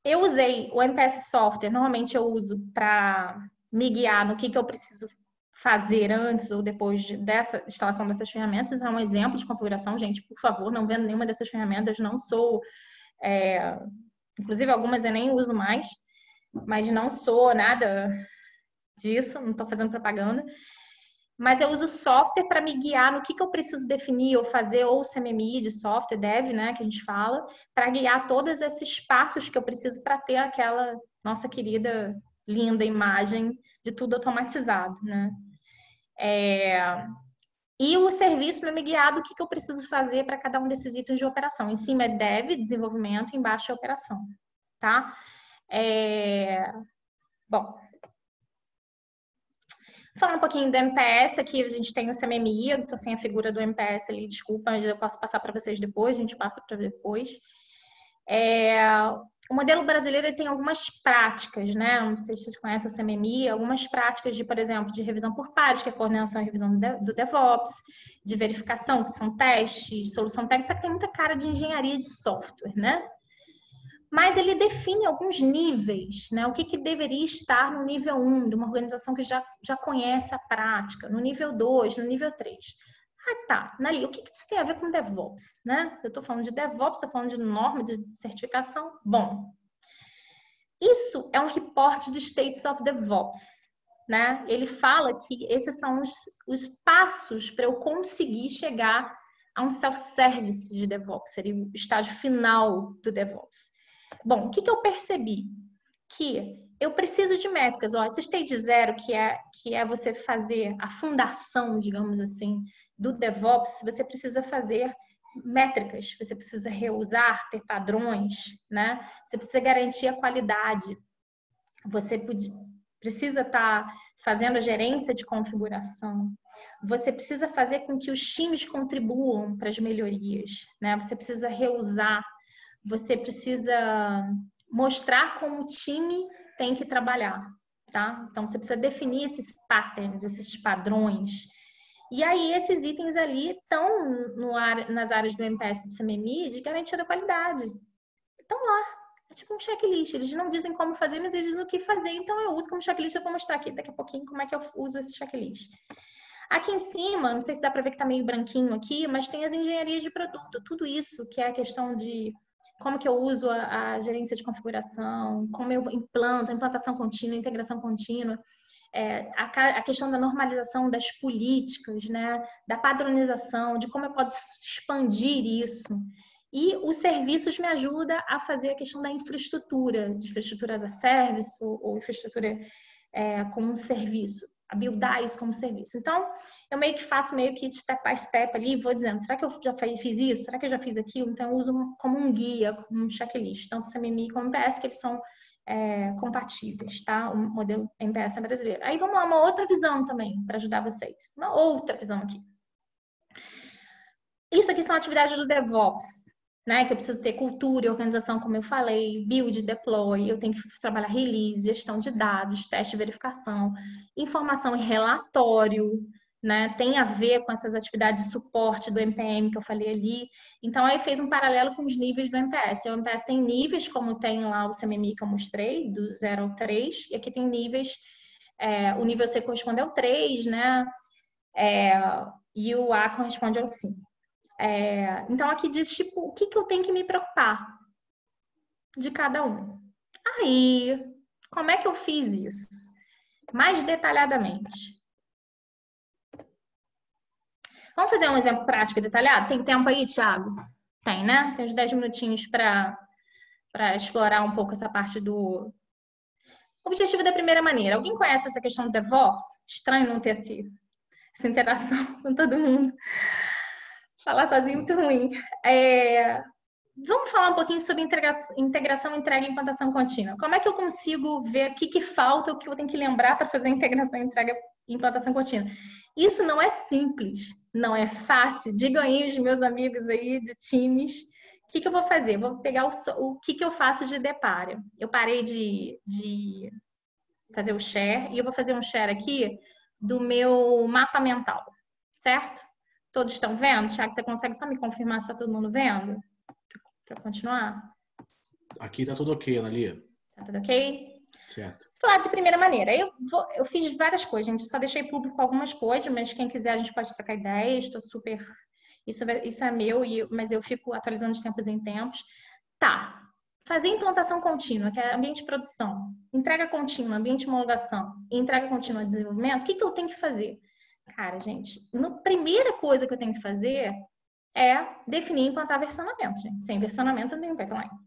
eu usei o MPS Software, normalmente eu uso para me guiar no que eu preciso fazer antes ou depois dessa instalação dessas ferramentas. Isso é um exemplo de configuração, gente, por favor, não vendo nenhuma dessas ferramentas, não sou... inclusive, algumas eu nem uso mais, mas não sou nada disso, não estou fazendo propaganda. Mas eu uso software para me guiar no que eu preciso definir ou fazer, ou CMMI de software, dev, né, que a gente fala, para guiar todos esses passos que eu preciso para ter aquela nossa querida, linda imagem de tudo automatizado, né? E o serviço para me guiar do que eu preciso fazer para cada um desses itens de operação. Em cima é dev, desenvolvimento, embaixo é operação, tá? Bom, falar um pouquinho do MPS, aqui a gente tem o CMMI, eu estou sem a figura do MPS ali, desculpa, mas eu posso passar para vocês depois, a gente passa para depois. O modelo brasileiro tem algumas práticas, né? Não sei se vocês conhecem o CMMI, algumas práticas de, por exemplo, de revisão por pares, que é a coordenação e revisão do DevOps, de verificação, que são testes, solução técnica, que tem muita cara de engenharia de software, né? Mas ele define alguns níveis, né? O que deveria estar no nível 1, de uma organização que já conhece a prática, no nível 2, no nível 3. Ah, tá. Nali, o que isso tem a ver com DevOps, né? Eu estou falando de DevOps, estou falando de norma de certificação. Bom, isso é um reporte do States of DevOps, né? Ele fala que esses são os passos para eu conseguir chegar a um self-service de DevOps, seria o estágio final do DevOps. Bom, o que eu percebi? Que eu preciso de métricas. Ó, esse stage 0, que é você fazer a fundação, digamos assim, do DevOps, você precisa fazer métricas, você precisa reusar, ter padrões, né? Você precisa garantir a qualidade. Você precisa estar fazendo a gerência de configuração, você precisa fazer com que os times contribuam para as melhorias, né? Você precisa reusar, você precisa mostrar como o time tem que trabalhar, tá? Então, você precisa definir esses patterns, esses padrões. E aí, esses itens ali estão nas áreas do MPS e do CMMI de garantia da qualidade. Estão lá. É tipo um checklist. Eles não dizem como fazer, mas eles dizem o que fazer. Então, eu uso como checklist. Eu vou mostrar aqui daqui a pouquinho como é que eu uso esse checklist. Aqui em cima, não sei se dá para ver que está meio branquinho aqui, mas tem as engenharias de produto. Tudo isso que é a questão de como que eu uso a gerência de configuração, como eu implanto, a implantação contínua, a integração contínua. A questão da normalização das políticas, né, da padronização, de como eu posso expandir isso. E os serviços me ajudam a fazer a questão da infraestrutura, de infraestrutura as a service ou infraestrutura como um serviço, a buildar isso como serviço. Então, eu meio que faço meio que step by step ali, vou dizendo, será que eu já fiz isso? Será que eu já fiz aquilo? Então, eu uso como um guia, como um checklist, tanto o CMMI como o MPS, que eles são compatíveis, tá? O modelo MPS é brasileiro. Aí vamos lá, uma outra visão também, para ajudar vocês. Uma outra visão aqui. Isso aqui são atividades do DevOps, né? Que eu preciso ter cultura e organização, como eu falei, build, deploy, eu tenho que trabalhar release, gestão de dados, teste e verificação, informação e relatório, né? Tem a ver com essas atividades de suporte do NPM que eu falei ali. Então, aí fez um paralelo com os níveis do MPS. O MPS tem níveis, como tem lá o CMMI que eu mostrei, do 0 ao 3, e aqui tem níveis, o nível C corresponde ao 3, né? E o A corresponde ao 5. Então, aqui diz, tipo, o que eu tenho que me preocupar de cada um. Aí, como é que eu fiz isso? Mais detalhadamente. Vamos fazer um exemplo prático e detalhado? Tem tempo aí, Thiago? Tem, né? Tem uns 10 minutinhos para explorar um pouco essa parte do objetivo da primeira maneira. Alguém conhece essa questão do DevOps? Estranho não ter essa interação com todo mundo. Falar sozinho é muito ruim. Vamos falar um pouquinho sobre integração, entrega e implantação contínua. Como é que eu consigo ver o que falta, o que eu tenho que lembrar para fazer a integração, entrega e implantação contínua? Isso não é simples, não é fácil. Digam aí os meus amigos aí de times, o que eu vou fazer? Eu vou pegar o que eu faço de deparo. Eu parei de fazer o share e eu vou fazer um share aqui do meu mapa mental, certo? Todos estão vendo? Thiago, você consegue só me confirmar se está todo mundo vendo? Para continuar? Aqui tá tudo ok, Analia. Tá tudo ok? Certo. Vou falar de primeira maneira. Eu fiz várias coisas, gente. Eu só deixei público algumas coisas, mas quem quiser a gente pode trocar ideias. Estou super... Isso é meu, mas eu fico atualizando de tempos em tempos. Tá. Fazer implantação contínua, que é ambiente de produção, entrega contínua, ambiente de homologação e entrega contínua de desenvolvimento, o que eu tenho que fazer? Cara, gente, a primeira coisa que eu tenho que fazer é definir e implantar versionamento, gente. Sem versionamento eu não tenho pipeline.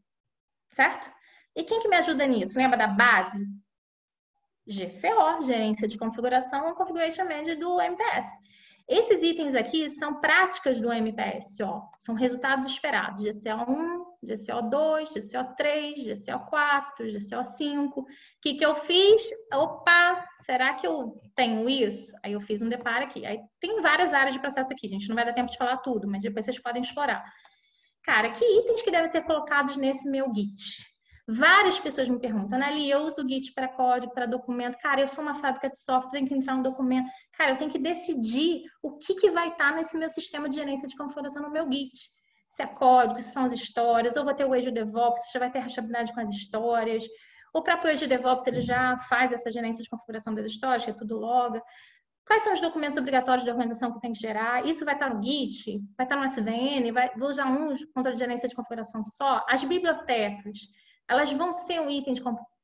Certo? E quem que me ajuda nisso? Lembra da base? GCO, Gerência de Configuração, Configuration Manager do MPS. Esses itens aqui são práticas do MPS, ó. São resultados esperados. GCO1, GCO2, GCO3, GCO4, GCO5. O que eu fiz? Opa, será que eu tenho isso? Aí eu fiz um deparo aqui. Aí tem várias áreas de processo aqui, gente. Não vai dar tempo de falar tudo, mas depois vocês podem explorar. Cara, que itens que devem ser colocados nesse meu Git? Várias pessoas me perguntam, Anali, eu uso o Git para código, para documento. Cara, eu sou uma fábrica de software, tenho que entrar no documento. Cara, eu tenho que decidir o que vai estar nesse meu sistema de gerência de configuração no meu Git. Se é código, se são as histórias, ou vou ter o Azure DevOps, se já vai ter rastreabilidade com as histórias. O próprio Azure DevOps, ele já faz essa gerência de configuração das histórias, que é tudo loga. Quais são os documentos obrigatórios de organização que tem que gerar? Isso vai estar no Git? Vai estar no SVN? Vou usar um controle de gerência de configuração só? As bibliotecas, elas vão ser um item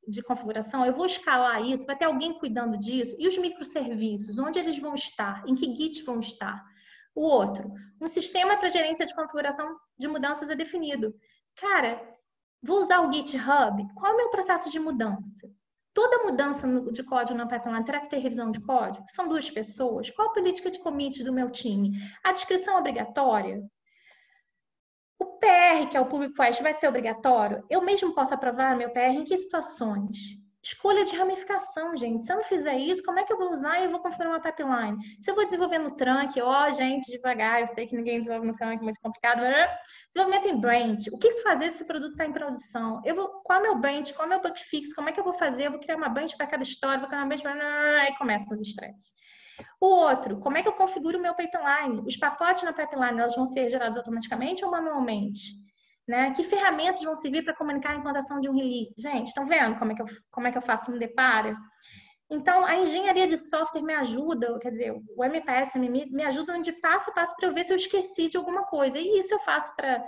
de configuração? Eu vou escalar isso? Vai ter alguém cuidando disso? E os microserviços? Onde eles vão estar? Em que Git vão estar? O outro, um sistema para gerência de configuração de mudanças é definido. Cara, vou usar o GitHub? Qual é o meu processo de mudança? Toda mudança de código na pipeline terá que ter revisão de código? São 2 pessoas? Qual a política de commit do meu time? A descrição é obrigatória? O PR, que é o Pull Request, vai ser obrigatório? Eu mesmo posso aprovar meu PR em que situações? Escolha de ramificação, gente. Se eu não fizer isso, como é que eu vou usar e eu vou configurar uma pipeline? Se eu vou desenvolver no trunk, gente, devagar, eu sei que ninguém desenvolve no trunk, é muito complicado. Desenvolvimento em branch. O que fazer se esse produto está em produção? Qual é o meu branch? Qual é o meu bug fix? Como é que eu vou fazer? Eu vou criar uma branch para cada história, vou criar uma branch para... Aí começam os estresses. O outro, como é que eu configuro o meu pipeline? Os pacotes na pipeline, elas vão ser gerados automaticamente ou manualmente? Né? Que ferramentas vão servir para comunicar a implantação de um release? Gente, estão vendo como é que eu faço um deparo? Então, a engenharia de software me ajuda, quer dizer, o MPS me ajuda de passo a passo para eu ver se eu esqueci de alguma coisa. E isso eu faço para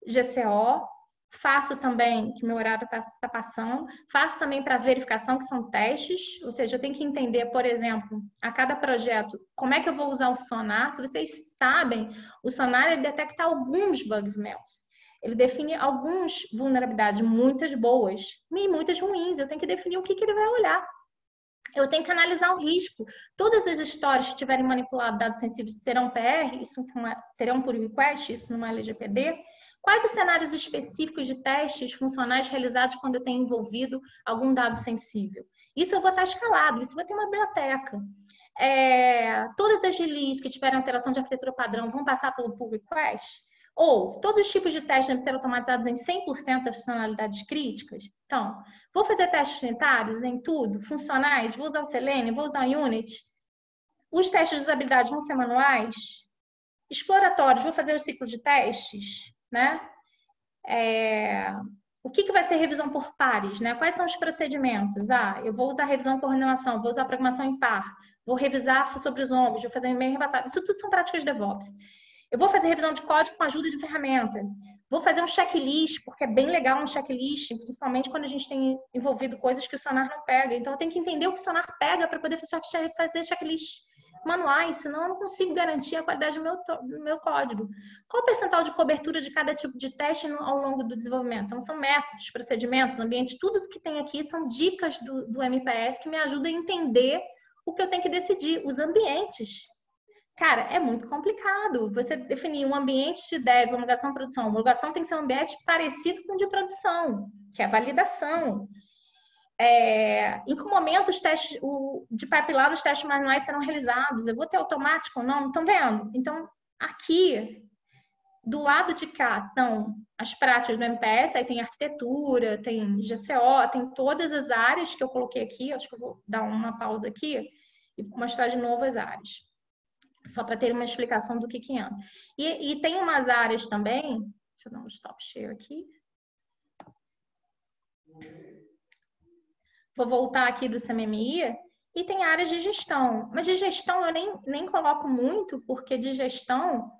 GCO, faço também, que meu horário está passando, faço também para verificação, que são testes, ou seja, eu tenho que entender, por exemplo, a cada projeto, como é que eu vou usar o Sonar. Se vocês sabem, o Sonar ele detecta alguns bugs meus. Ele define algumas vulnerabilidades, muitas boas e muitas ruins. Eu tenho que definir o que ele vai olhar. Eu tenho que analisar o risco. Todas as histórias que tiverem manipulado dados sensíveis terão PR, isso terão pull request, isso numa LGPD. Quais os cenários específicos de testes funcionais realizados quando eu tenho envolvido algum dado sensível? Isso eu vou estar escalado, isso vai ter uma biblioteca. Todas as releases que tiverem alteração de arquitetura padrão vão passar pelo pull request? Ou todos os tipos de testes devem ser automatizados em 100% das funcionalidades críticas? Então, vou fazer testes unitários em tudo, funcionais, vou usar o Selenium, vou usar o Unity. Os testes de usabilidade vão ser manuais? Exploratórios, vou fazer o ciclo de testes, né? O que vai ser revisão por pares, né? Quais são os procedimentos? Eu vou usar revisão por coordenação, vou usar programação em par, vou revisar sobre os ombros, vou fazer um e-mail repassado. Isso tudo são práticas de DevOps. Eu vou fazer revisão de código com ajuda de ferramenta. Vou fazer um checklist, porque é bem legal um checklist, principalmente quando a gente tem envolvido coisas que o Sonar não pega. Então, eu tenho que entender o que o Sonar pega para poder fazer checklist manuais, senão eu não consigo garantir a qualidade do meu código. Qual o percentual de cobertura de cada tipo de teste ao longo do desenvolvimento? Então, são métodos, procedimentos, ambientes, tudo que tem aqui são dicas do MPS que me ajudam a entender o que eu tenho que decidir, os ambientes. Cara, é muito complicado você definir um ambiente de dev, homologação e produção. A homologação tem que ser um ambiente parecido com o de produção, que é a validação. Em que momento os testes de pipeline, os testes manuais serão realizados? Eu vou ter automático ou não? Estão vendo? Então, aqui, do lado de cá, estão as práticas do MPS, aí tem arquitetura, tem GCO, tem todas as áreas que eu coloquei aqui. Acho que eu vou dar uma pausa aqui e mostrar de novo as áreas. Só para ter uma explicação do que anda. E tem umas áreas também, deixa eu dar um stop share aqui. Vou voltar aqui do CMMI, e tem áreas de gestão. Mas de gestão eu nem coloco muito, porque de gestão,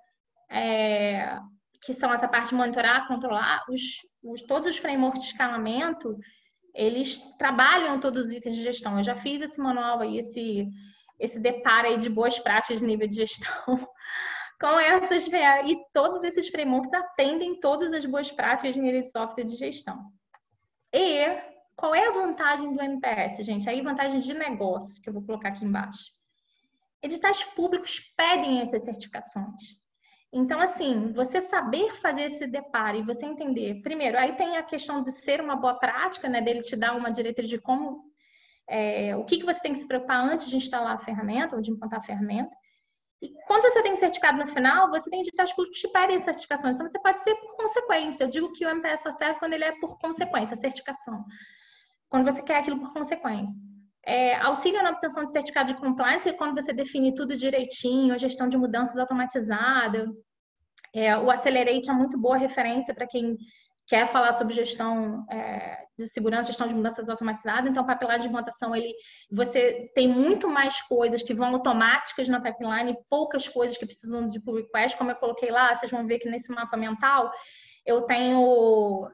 que são essa parte de monitorar, controlar, todos os frameworks de escalamento, eles trabalham todos os itens de gestão. Eu já fiz esse manual aí, esse deparo aí de boas práticas de nível de gestão com essas, e todos esses frameworks atendem todas as boas práticas de engenharia de software de gestão. E qual é a vantagem do MPS, gente? Aí vantagens de negócio, que eu vou colocar aqui embaixo. Editais públicos pedem essas certificações. Então, assim, você saber fazer esse deparo e você entender, primeiro, aí tem a questão de ser uma boa prática, né, dele te dar uma diretriz de como o que você tem que se preocupar antes de instalar a ferramenta ou de implantar a ferramenta. E quando você tem um certificado no final, você tem editais públicos que pedem certificações. Então, você pode ser por consequência. Eu digo que o MPS só serve quando ele é por consequência, a certificação. Quando você quer aquilo por consequência. Auxílio na obtenção de certificado de compliance, é quando você define tudo direitinho, a gestão de mudanças automatizada. O Accelerate é muito boa referência para quem quer falar sobre gestão de segurança, gestão de mudanças automatizadas. Então, a pipeline de implantação, você tem muito mais coisas que vão automáticas na pipeline e poucas coisas que precisam de pull request. Como eu coloquei lá, vocês vão ver que nesse mapa mental, eu tenho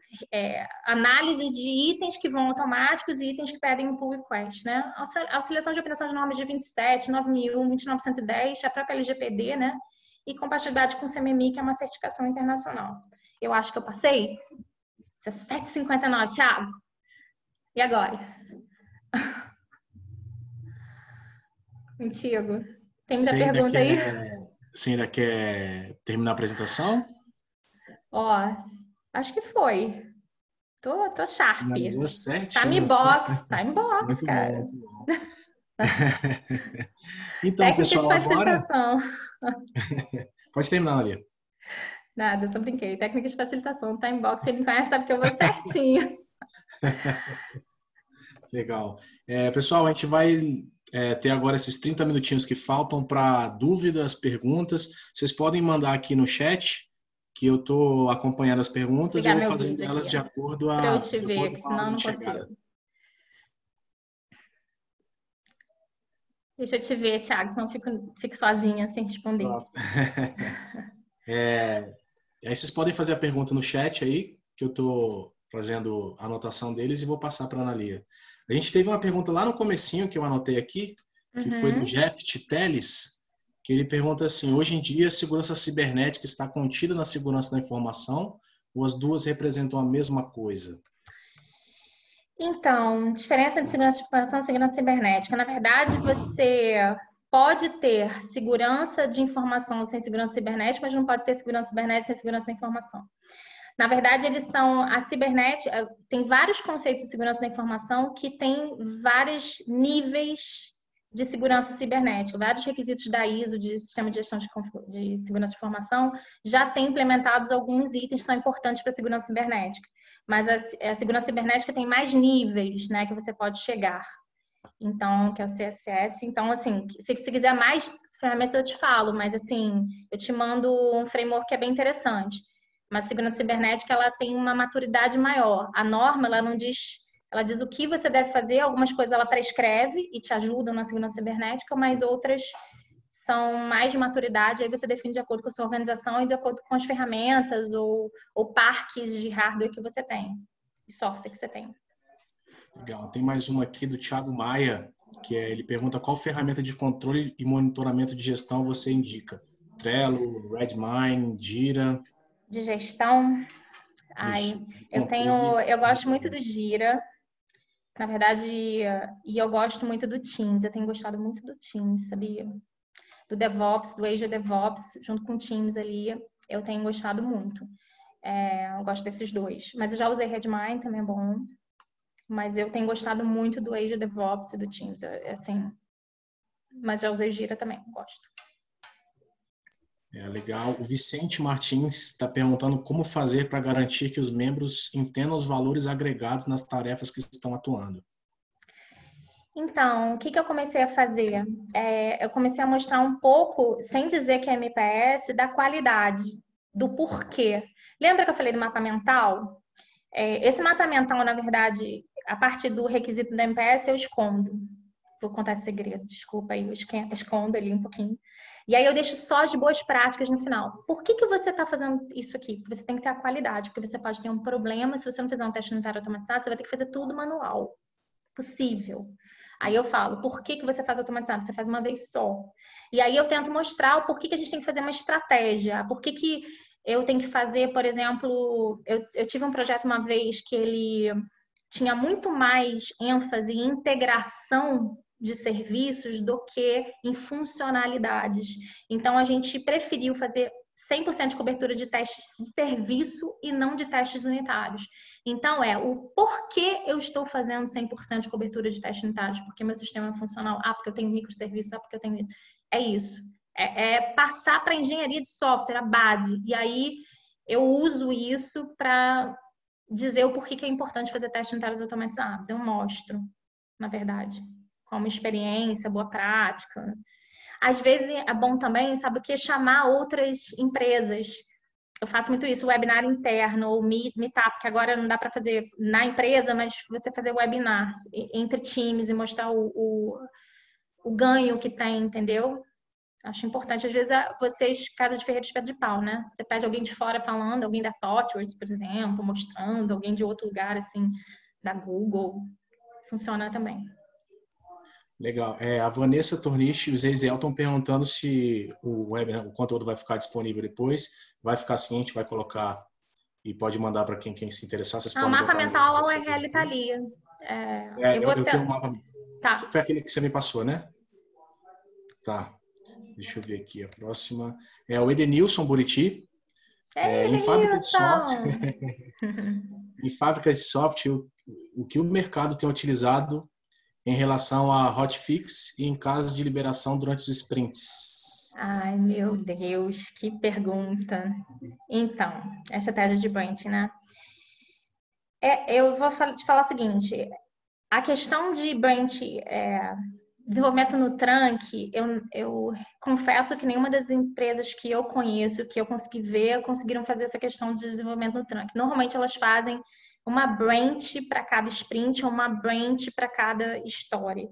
análise de itens que vão automáticos e itens que pedem pull request, né? Auxiliação de operação de normas de 27, 9001, 29110, a própria LGPD, né? E compatibilidade com o CMMI, que é uma certificação internacional. Eu acho que eu passei. 7h59, Thiago. E agora? Contigo. Tem muita pergunta aí? Você ainda quer terminar a apresentação? Acho que foi. Tô sharp. Finalizou certinho. Time box, Muito bom, cara. muito bom. Então, Técnica de pessoal, agora... facilitação. Pode terminar, ali. Nada, eu só brinquei. Técnica de facilitação, time box, você me conhece, sabe que eu vou certinho. Legal. Pessoal, a gente vai ter agora esses 30 minutinhos que faltam para dúvidas, perguntas. Vocês podem mandar aqui no chat, que eu estou acompanhando as perguntas e eu Ligar vou meu fazendo vídeo elas aqui, de acordo, pra eu te de ver, acordo que com a senão eu ordem não de chegada. consigo. Deixa eu te ver, Thiago, senão eu fico sozinha sem responder. Aí vocês podem fazer a pergunta no chat aí, que eu estou fazendo a anotação deles e vou passar para a Analia. A gente teve uma pergunta lá no comecinho que eu anotei aqui, que foi do Jeff Teles, que ele pergunta assim: hoje em dia a segurança cibernética está contida na segurança da informação ou as duas representam a mesma coisa? Então, diferença de segurança de informação e segurança cibernética. Na verdade, você pode ter segurança de informação sem segurança cibernética, mas não pode ter segurança cibernética sem segurança da informação. Na verdade, eles são a cibernética, tem vários conceitos de segurança da informação que tem vários níveis de segurança cibernética, vários requisitos da ISO, de Sistema de Gestão de Segurança de Informação, já tem implementados alguns itens que são importantes para a segurança cibernética. Mas a segurança cibernética tem mais níveis, né, que você pode chegar. Então, que é o CSS. Então, assim, se você quiser mais ferramentas, eu te falo, mas, assim, eu te mando um framework que é bem interessante. Mas a segurança cibernética, ela tem uma maturidade maior. A norma, ela não diz... Ela diz o que você deve fazer, algumas coisas ela prescreve e te ajudam na segurança cibernética, mas outras são mais de maturidade, aí você define de acordo com a sua organização e de acordo com as ferramentas ou parques de hardware que você tem, e software que você tem. Legal. Tem mais uma aqui do Thiago Maia, que ele pergunta qual ferramenta de controle e monitoramento de gestão você indica? Trello, Redmine, Jira? De gestão, eu gosto muito do Jira, na verdade, e eu gosto muito do Teams, eu tenho gostado muito do Teams, sabia? Do DevOps, do Azure DevOps, junto com o Teams ali, eu tenho gostado muito. Eu gosto desses dois. Mas eu já usei Redmine, também é bom. Mas eu tenho gostado muito do Azure DevOps e do Teams, assim. Mas já usei Jira também, gosto. Legal. O Vicente Martins está perguntando como fazer para garantir que os membros entendam os valores agregados nas tarefas que estão atuando. Então, o que eu comecei a fazer? Eu comecei a mostrar um pouco, sem dizer que é MPS, da qualidade, do porquê. Lembra que eu falei do mapa mental? Esse mapa mental, na verdade, a partir do requisito da MPS, eu escondo. Vou contar esse segredo, desculpa aí, eu escondo ali um pouquinho. E aí eu deixo só as boas práticas no final. Por que você está fazendo isso aqui? Porque você tem que ter a qualidade, porque você pode ter um problema, se você não fizer um teste unitário automatizado, você vai ter que fazer tudo manual. Possível. Aí eu falo, por que você faz automatizado? Você faz uma vez só. E aí eu tento mostrar o porquê que a gente tem que fazer uma estratégia. Por que eu tenho que fazer, por exemplo... Eu tive um projeto uma vez que ele tinha muito mais ênfase em integração de serviços do que em funcionalidades. Então, a gente preferiu fazer 100% de cobertura de testes de serviço e não de testes unitários. Então, o porquê eu estou fazendo 100% de cobertura de testes unitários? Porque meu sistema é funcional. Porque eu tenho microserviços. Porque eu tenho isso. É isso. Passar para a engenharia de software, a base. E aí, eu uso isso para dizer o porquê que é importante fazer testes unitários automatizados. Eu mostro, na verdade, como experiência, boa prática. Às vezes é bom também, sabe o que? Chamar outras empresas. Eu faço muito isso, webinar interno ou meetup, que agora não dá para fazer na empresa, mas você fazer webinars entre times e mostrar o ganho que tem, entendeu? Acho importante. Às vezes, vocês, casa de ferreiro, espeta de pau, né? Você pede alguém de fora falando, alguém da ThoughtWorks, por exemplo, mostrando, alguém de outro lugar, assim, da Google. Funciona também. Legal. A Vanessa Torniche e o Zeziel estão perguntando se o conteúdo vai ficar disponível depois. Vai ficar sim, a gente vai colocar e pode mandar para quem se interessar. Vocês podem o mapa botar mental, a vocês URL está ali. eu tenho um mapa. Tá. Foi aquele que você me passou, né? Tá. Deixa eu ver aqui a próxima. O Edenilson Buriti. Em fábrica de software, Edenilson! em fábrica de software, o que o mercado tem utilizado em relação a hotfix e em caso de liberação durante os sprints? Ai, meu Deus, que pergunta. Então, a estratégia de branch, né? Eu vou te falar o seguinte: a questão de branch, desenvolvimento no trunk, eu confesso que nenhuma das empresas que eu conheço, que eu consegui ver, conseguiram fazer essa questão de desenvolvimento no trunk. Normalmente elas fazem uma branch para cada sprint ou uma branch para cada story.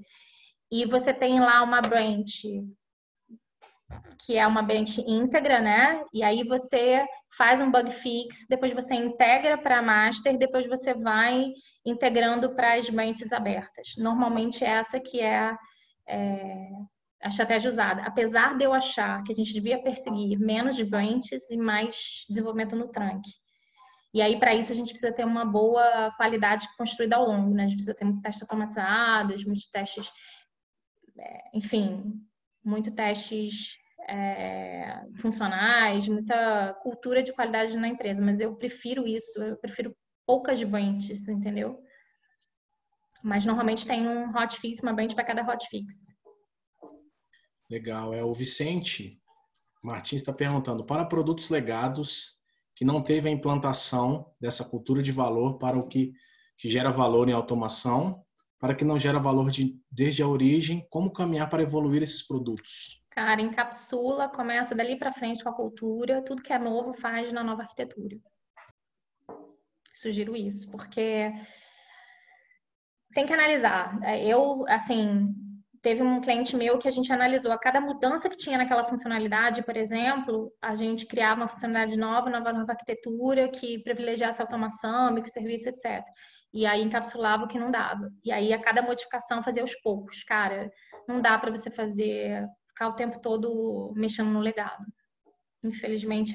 E você tem lá uma branch que é uma branch íntegra, né? E aí você faz um bug fix, depois você integra para a master, depois você vai integrando para as branches abertas. Normalmente essa que é a estratégia usada. Apesar de eu achar que a gente devia perseguir menos de branches e mais desenvolvimento no trunk. E aí, para isso, a gente precisa ter uma boa qualidade construída ao longo, né? A gente precisa ter muitos testes automatizados, muitos testes, enfim, muitos testes funcionais, muita cultura de qualidade na empresa. Mas eu prefiro isso, eu prefiro poucas branches, entendeu? Mas normalmente tem um hotfix, uma branch para cada hotfix. Legal. O Vicente Martins está perguntando, para produtos legados que não teve a implantação dessa cultura de valor para o que gera valor em automação, para que não gera valor desde a origem, como caminhar para evoluir esses produtos? Cara, encapsula, começa dali para frente com a cultura, tudo que é novo faz na nova arquitetura. Sugiro isso, porque tem que analisar. Assim, teve um cliente meu que a gente analisou a cada mudança que tinha naquela funcionalidade, por exemplo, a gente criava uma funcionalidade nova arquitetura que privilegiasse a automação, microserviço, etc. E aí encapsulava o que não dava. E aí a cada modificação fazia aos poucos. Cara, não dá para você ficar o tempo todo mexendo no legado. Infelizmente,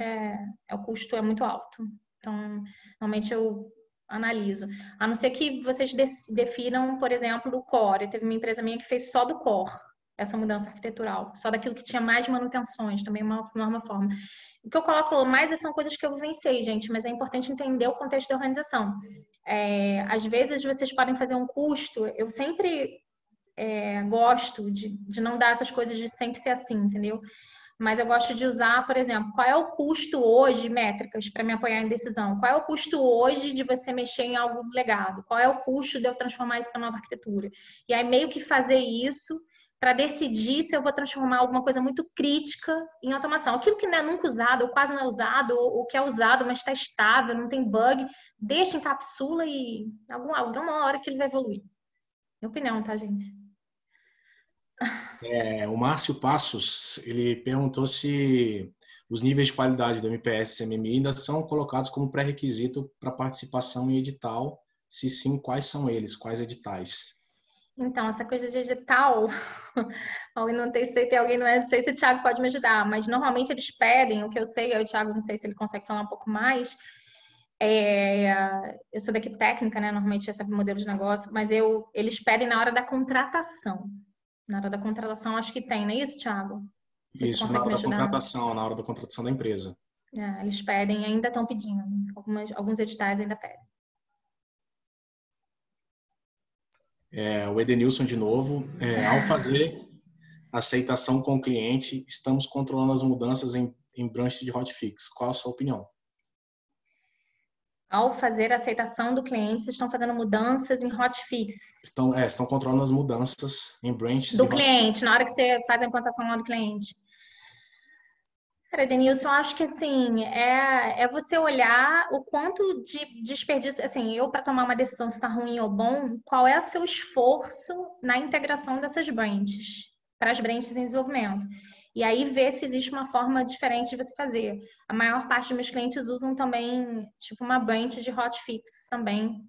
o custo é muito alto. Então, normalmente eu analiso. A não ser que vocês definam, por exemplo, o core. Teve uma empresa minha que fez só do core, essa mudança arquitetural. Só daquilo que tinha mais manutenções, também uma forma. O que eu coloco mais são coisas que eu vivenciei, gente, mas é importante entender o contexto da organização. Às vezes, vocês podem fazer um custo. Eu sempre gosto de não dar essas coisas de sempre ser assim, entendeu? Mas eu gosto de usar, por exemplo, qual é o custo hoje, métricas, para me apoiar em decisão? Qual é o custo hoje de você mexer em algo legado? Qual é o custo de eu transformar isso para nova arquitetura? E aí, meio que fazer isso para decidir se eu vou transformar alguma coisa muito crítica em automação. Aquilo que não é nunca usado, ou quase não é usado, ou que é usado, mas está estável, não tem bug, deixa, encapsula e alguma hora que ele vai evoluir. Minha opinião, tá, gente? O Márcio Passos, ele perguntou se os níveis de qualidade do MPS e CMMI ainda são colocados como pré-requisito para participação em edital. Se sim, quais são eles? Quais editais? Então, essa coisa de edital, alguém não sei se tem alguém, não sei se o Thiago pode me ajudar, mas normalmente eles pedem, o que eu sei, o Thiago não sei se ele consegue falar um pouco mais. Eu sou da equipe técnica, né? Normalmente esse é o modelo de negócio, mas eles pedem na hora da contratação. Na hora da contratação, acho que tem, não é isso, Thiago? Não sei se você Isso na consegue hora me da ajudar. contratação, na hora da contratação da empresa. Eles pedem, ainda estão pedindo. Alguns editais ainda pedem. O Edenilson, de novo, ao fazer aceitação com o cliente, estamos controlando as mudanças em branches de hotfix. Qual a sua opinião? Ao fazer a aceitação do cliente, vocês estão fazendo mudanças em hotfix. Estão controlando as mudanças em branches de Do cliente, na hotfix. hora que você faz a implantação lá do cliente. Cara, Denilson, eu acho que assim, é você olhar o quanto de desperdício, assim, eu para tomar uma decisão se está ruim ou bom, qual é o seu esforço na integração dessas branches, para as branches em desenvolvimento. E aí ver se existe uma forma diferente de você fazer. A maior parte dos meus clientes usam também, tipo, uma branch de hotfix também,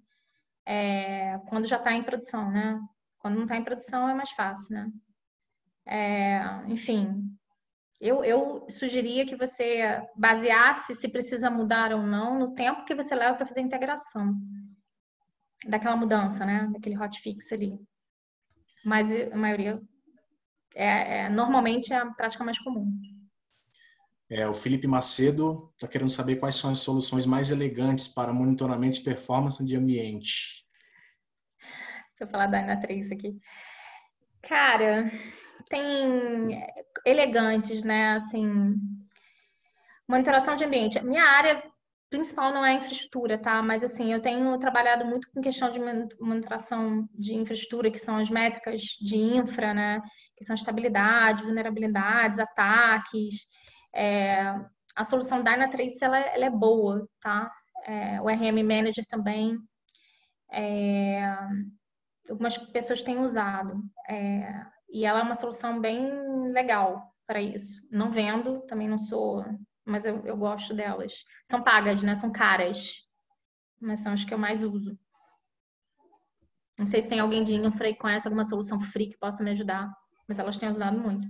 quando já está em produção, né? Quando não está em produção é mais fácil, né? Enfim, eu sugeria que você baseasse se precisa mudar ou não no tempo que você leva para fazer a integração daquela mudança, né? Daquele hotfix ali. Mas a maioria normalmente é a prática mais comum. O Felipe Macedo está querendo saber quais são as soluções mais elegantes para monitoramento de performance de ambiente. Se eu falar da Ana3 aqui. Cara, tem elegantes, né? Assim, monitoração de ambiente. Minha área principal não é infraestrutura, tá? Mas assim, eu tenho trabalhado muito com questão de monitoração de infraestrutura, que são as métricas de infra, né? Que são estabilidade, vulnerabilidades, ataques. A solução Dynatrace, ela é boa, tá? O RM Manager também. Algumas pessoas têm usado. E ela é uma solução bem legal para isso. Não vendo, também não sou, mas eu gosto delas. São pagas, né? São caras, mas são as que eu mais uso. Não sei se tem alguém de infra que conhece alguma solução free que possa me ajudar, mas elas têm ajudado muito.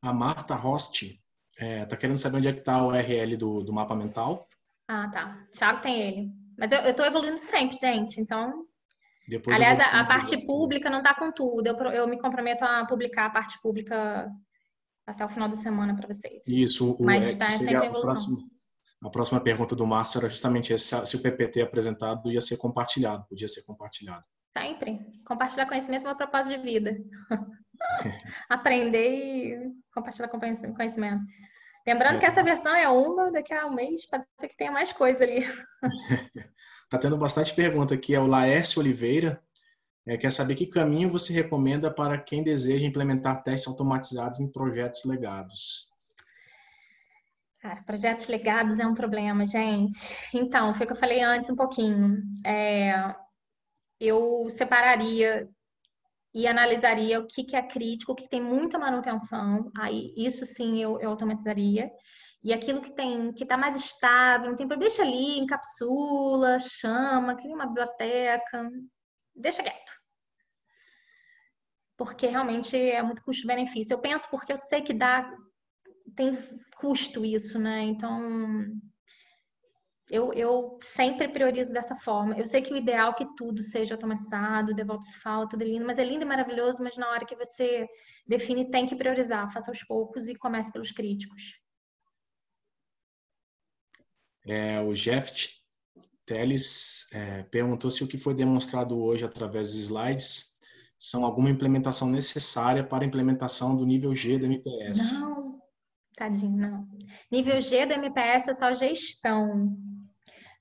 A Marta Rost está querendo saber onde é que está o URL do mapa mental. Ah, tá. Thiago tem ele. Mas eu tô evoluindo sempre, gente, então... Depois Aliás, eu vou a parte disponibilizar pública não tá com tudo. Eu me comprometo a publicar a parte pública até o final da semana para vocês. Isso, Mas está que seria sempre em evolução. a próxima pergunta do Márcio era justamente essa, se o PPT apresentado ia ser compartilhado, podia ser compartilhado. Sempre. Compartilhar conhecimento é uma propósito de vida. Aprender e compartilhar conhecimento. Lembrando que essa versão é uma, daqui a um mês pode ser que tenha mais coisa ali. Tá tendo bastante pergunta aqui. É o Laércio Oliveira. Quer saber que caminho você recomenda para quem deseja implementar testes automatizados em projetos legados? Cara, projetos legados é um problema, gente. Então, foi o que eu falei antes um pouquinho. Eu separaria e analisaria o que é crítico, o que tem muita manutenção. Aí, isso sim, eu automatizaria. E aquilo que está mais estável, não tem problema, deixa ali, encapsula, chama, cria uma biblioteca, deixa quieto. Porque realmente é muito custo-benefício. Eu penso porque eu sei que tem custo isso, né? Então, eu sempre priorizo dessa forma. Eu sei que o ideal é que tudo seja automatizado, DevOps fala, tudo é lindo, mas é lindo e maravilhoso, mas na hora que você define, tem que priorizar. Faça aos poucos e comece pelos críticos. O Jeff Teles perguntou se o que foi demonstrado hoje através dos slides são alguma implementação necessária para a implementação do nível G do MPS. Não, tadinho, não. Nível G do MPS é só gestão.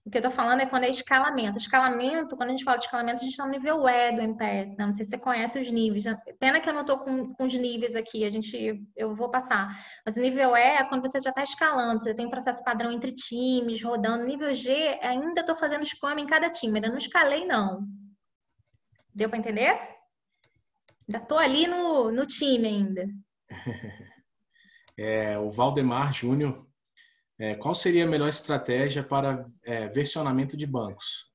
O que eu tô falando é quando é escalamento. Escalamento, quando a gente fala de escalamento, a gente está no nível E do MPS, né? Não sei se você conhece os níveis. Pena que eu não tô com os níveis aqui, eu vou passar. Mas o nível E é quando você já está escalando, você tem um processo padrão entre times, rodando. Nível G, ainda tô fazendo scrum em cada time, ainda não escalei, não. Deu para entender? Ainda tô ali no time ainda. O Valdemar Júnior, qual seria a melhor estratégia para versionamento de bancos?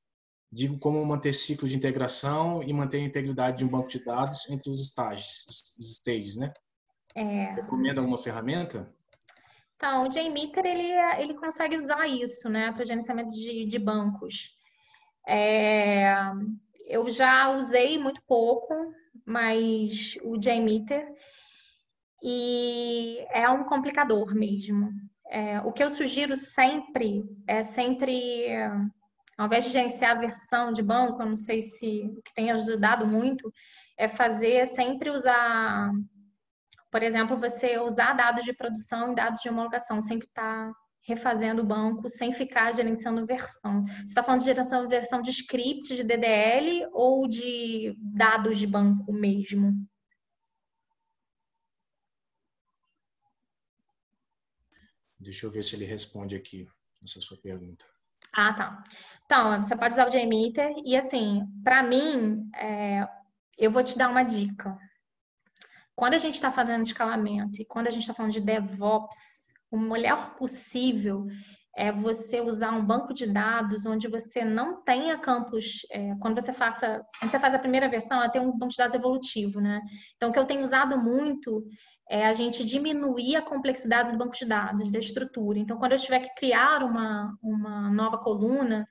Digo como manter ciclos de integração e manter a integridade de um banco de dados entre os stages, né? Recomenda alguma ferramenta? Então, o JMeter, ele consegue usar isso, né, para gerenciamento de bancos. Eu já usei muito pouco, mas o JMeter, e é um complicador mesmo. O que eu sugiro sempre, ao invés de gerenciar a versão de banco, eu não sei se o que tem ajudado muito, é sempre usar, por exemplo, você usar dados de produção e dados de homologação, sempre estar refazendo o banco sem ficar gerenciando versão. Você está falando de versão de script, de DDL ou de dados de banco mesmo? Deixa eu ver se ele responde aqui essa sua pergunta. Ah, tá. Então, você pode usar o JMeter e, assim, para mim, eu vou te dar uma dica. Quando a gente está falando de escalamento e quando a gente está falando de DevOps, o melhor possível é você usar um banco de dados onde você não tenha campos. Quando você faz a primeira versão, ela tem um banco de dados evolutivo, né? Então, o que eu tenho usado muito é a gente diminuir a complexidade do banco de dados, da estrutura. Então, quando eu tiver que criar uma nova coluna,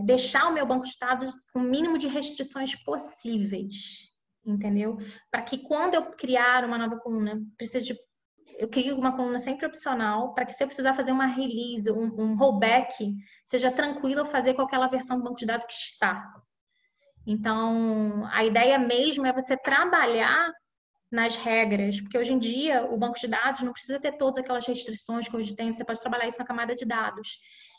deixar o meu banco de dados com o mínimo de restrições possíveis, entendeu? Para que quando eu criar uma nova coluna, precise de eu crio uma coluna sempre opcional para que se eu precisar fazer uma release, um rollback, seja tranquilo eu fazer com aquela versão do banco de dados que está. Então, a ideia mesmo é você trabalhar nas regras, porque hoje em dia o banco de dados não precisa ter todas aquelas restrições que hoje tem, você pode trabalhar isso na camada de dados.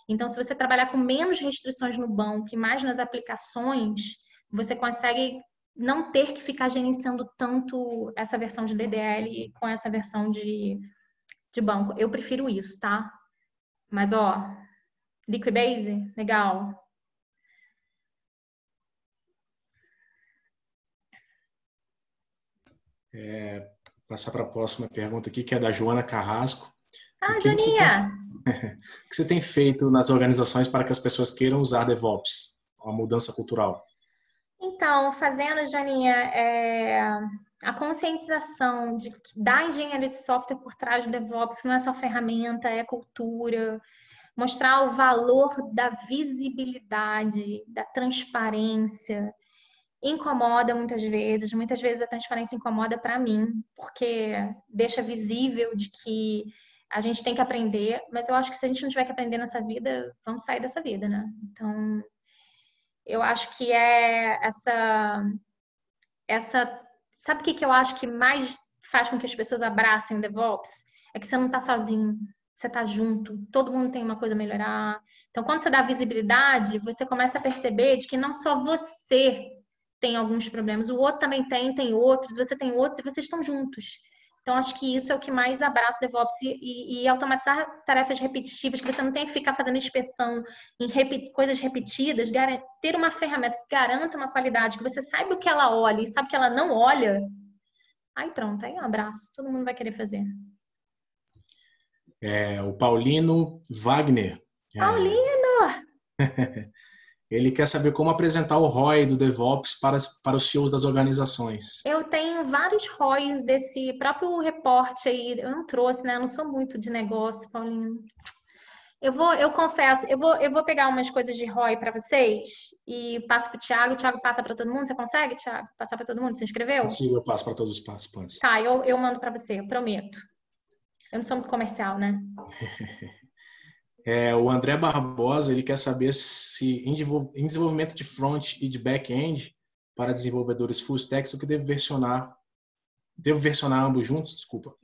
Então, se você trabalhar com menos restrições no banco e mais nas aplicações, você consegue não ter que ficar gerenciando tanto essa versão de DDL com essa versão de banco. Eu prefiro isso, tá? Mas, ó, Liquibase, legal. Passar para a próxima pergunta aqui, que é da Joana Carrasco. Ah, Joaninha! O que você tem feito nas organizações para que as pessoas queiram usar DevOps? Uma mudança cultural. Então, fazendo, Joaninha, a conscientização da engenharia de software por trás do DevOps, que não é só ferramenta, é cultura. Mostrar o valor da visibilidade, da transparência. Incomoda muitas vezes a transparência incomoda para mim, porque deixa visível de que a gente tem que aprender, mas eu acho que se a gente não tiver que aprender nessa vida, vamos sair dessa vida, né? Então, eu acho que é sabe o que eu acho que mais faz com que as pessoas abracem o DevOps? É que você não está sozinho, você está junto, todo mundo tem uma coisa a melhorar. Então, quando você dá visibilidade, você começa a perceber de que não só você tem alguns problemas, o outro também tem outros, você tem outros e vocês estão juntos. Então, acho que isso é o que mais abraça o DevOps e automatizar tarefas repetitivas, que você não tem que ficar fazendo inspeção em coisas repetidas, ter uma ferramenta que garanta uma qualidade, que você saiba o que ela olha e sabe o que ela não olha, aí pronto, aí um abraço, todo mundo vai querer fazer. O Paulino Wagner. Paulino! Ele quer saber como apresentar o ROI do DevOps para os CEOs das organizações. Eu tenho vários ROIs desse próprio reporte aí. Eu não trouxe, né? Eu não sou muito de negócio, Paulinho. Eu confesso, eu vou pegar umas coisas de ROI para vocês e passo para o Thiago. O Thiago passa para todo mundo. Você consegue, Thiago? Passar para todo mundo? Você inscreveu? Consigo, eu passo para todos os participantes. Tá, eu mando para você, eu prometo. Eu não sou muito comercial, né? O André Barbosa, ele quer saber se em desenvolvimento de front e de back-end para desenvolvedores full stack, o que devo versionar ambos juntos? Desculpa.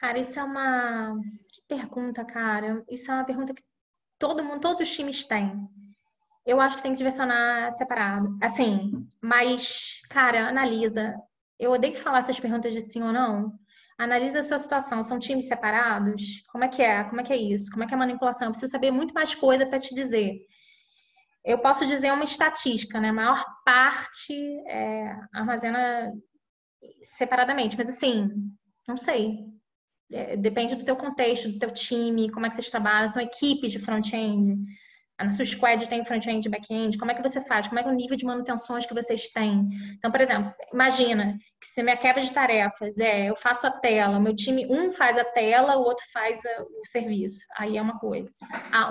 Cara, isso é uma... Que pergunta, cara. Isso é uma pergunta que todos os times têm. Eu acho que tem que direcionar separado. Assim, mas, cara, analisa. Eu odeio falar essas perguntas de sim ou não. Analisa a sua situação. São times separados? Como é que é? Como é que é isso? Como é que é a manipulação? Eu preciso saber muito mais coisa para te dizer. Eu posso dizer uma estatística, né? A maior parte armazena separadamente. Mas, assim, não sei. Depende do teu contexto, do teu time, como é que vocês trabalham. São equipes de front-end. Na sua squad tem front-end e back-end, como é que você faz? Como é que é o nível de manutenções que vocês têm? Então, por exemplo, imagina que se minha quebra de tarefas eu faço a tela, meu time, um faz a tela, o outro faz o serviço. Aí é uma coisa.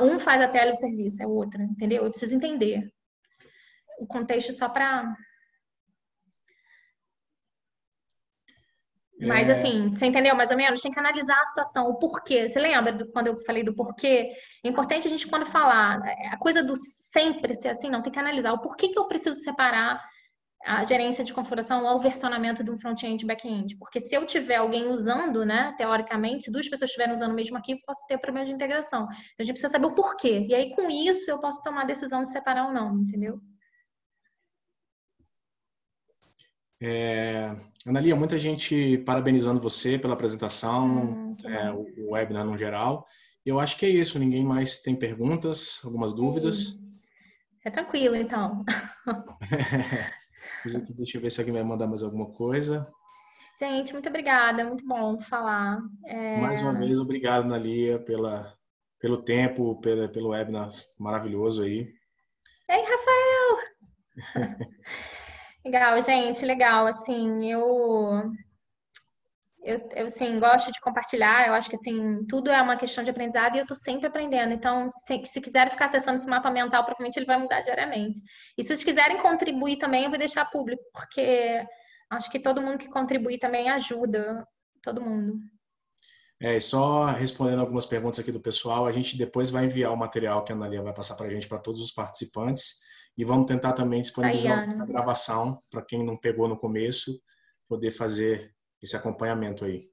Um faz a tela e o serviço é outra, entendeu? Eu preciso entender o contexto só para... Mas assim, você entendeu mais ou menos? Tem que analisar a situação, o porquê. Você lembra quando eu falei do porquê? É importante a gente, quando falar, a coisa do sempre ser assim, não, tem que analisar o porquê que eu preciso separar a gerência de configuração ou o versionamento de um front-end e back-end. Porque se eu tiver alguém usando, né, teoricamente, se duas pessoas estiverem usando o mesmo arquivo, posso ter problema de integração. Então a gente precisa saber o porquê. E aí, com isso, eu posso tomar a decisão de separar ou não, entendeu? Analia, muita gente parabenizando você pela apresentação, o webinar no geral. Eu acho que é isso. Ninguém mais tem perguntas, algumas dúvidas? É tranquilo, então. Deixa eu ver se alguém vai mandar mais alguma coisa. Gente, muito obrigada. Muito bom falar. Mais uma vez, obrigado, Analia, pelo tempo, pelo webinar maravilhoso aí. Ei, Rafael! Legal, gente, legal. Assim, eu assim, gosto de compartilhar. Eu acho que assim, tudo é uma questão de aprendizado e eu tô sempre aprendendo. Então, se quiserem ficar acessando esse mapa mental, provavelmente ele vai mudar diariamente. E se vocês quiserem contribuir também, eu vou deixar público, porque acho que todo mundo que contribui também ajuda. todo mundo. E só respondendo algumas perguntas aqui do pessoal, a gente depois vai enviar o material que a Analia vai passar para a gente, para todos os participantes, e vamos tentar também disponibilizar a gravação para quem não pegou no começo, poder fazer esse acompanhamento aí.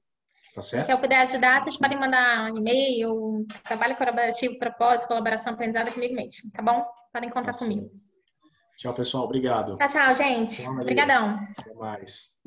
Tá certo? Se eu puder ajudar, vocês podem mandar um e-mail, trabalho colaborativo, propósito, colaboração, aprendizado comigo mesmo, tá bom? Podem contar comigo. Tchau, pessoal. Obrigado. Tchau, gente. Obrigadão. Até mais.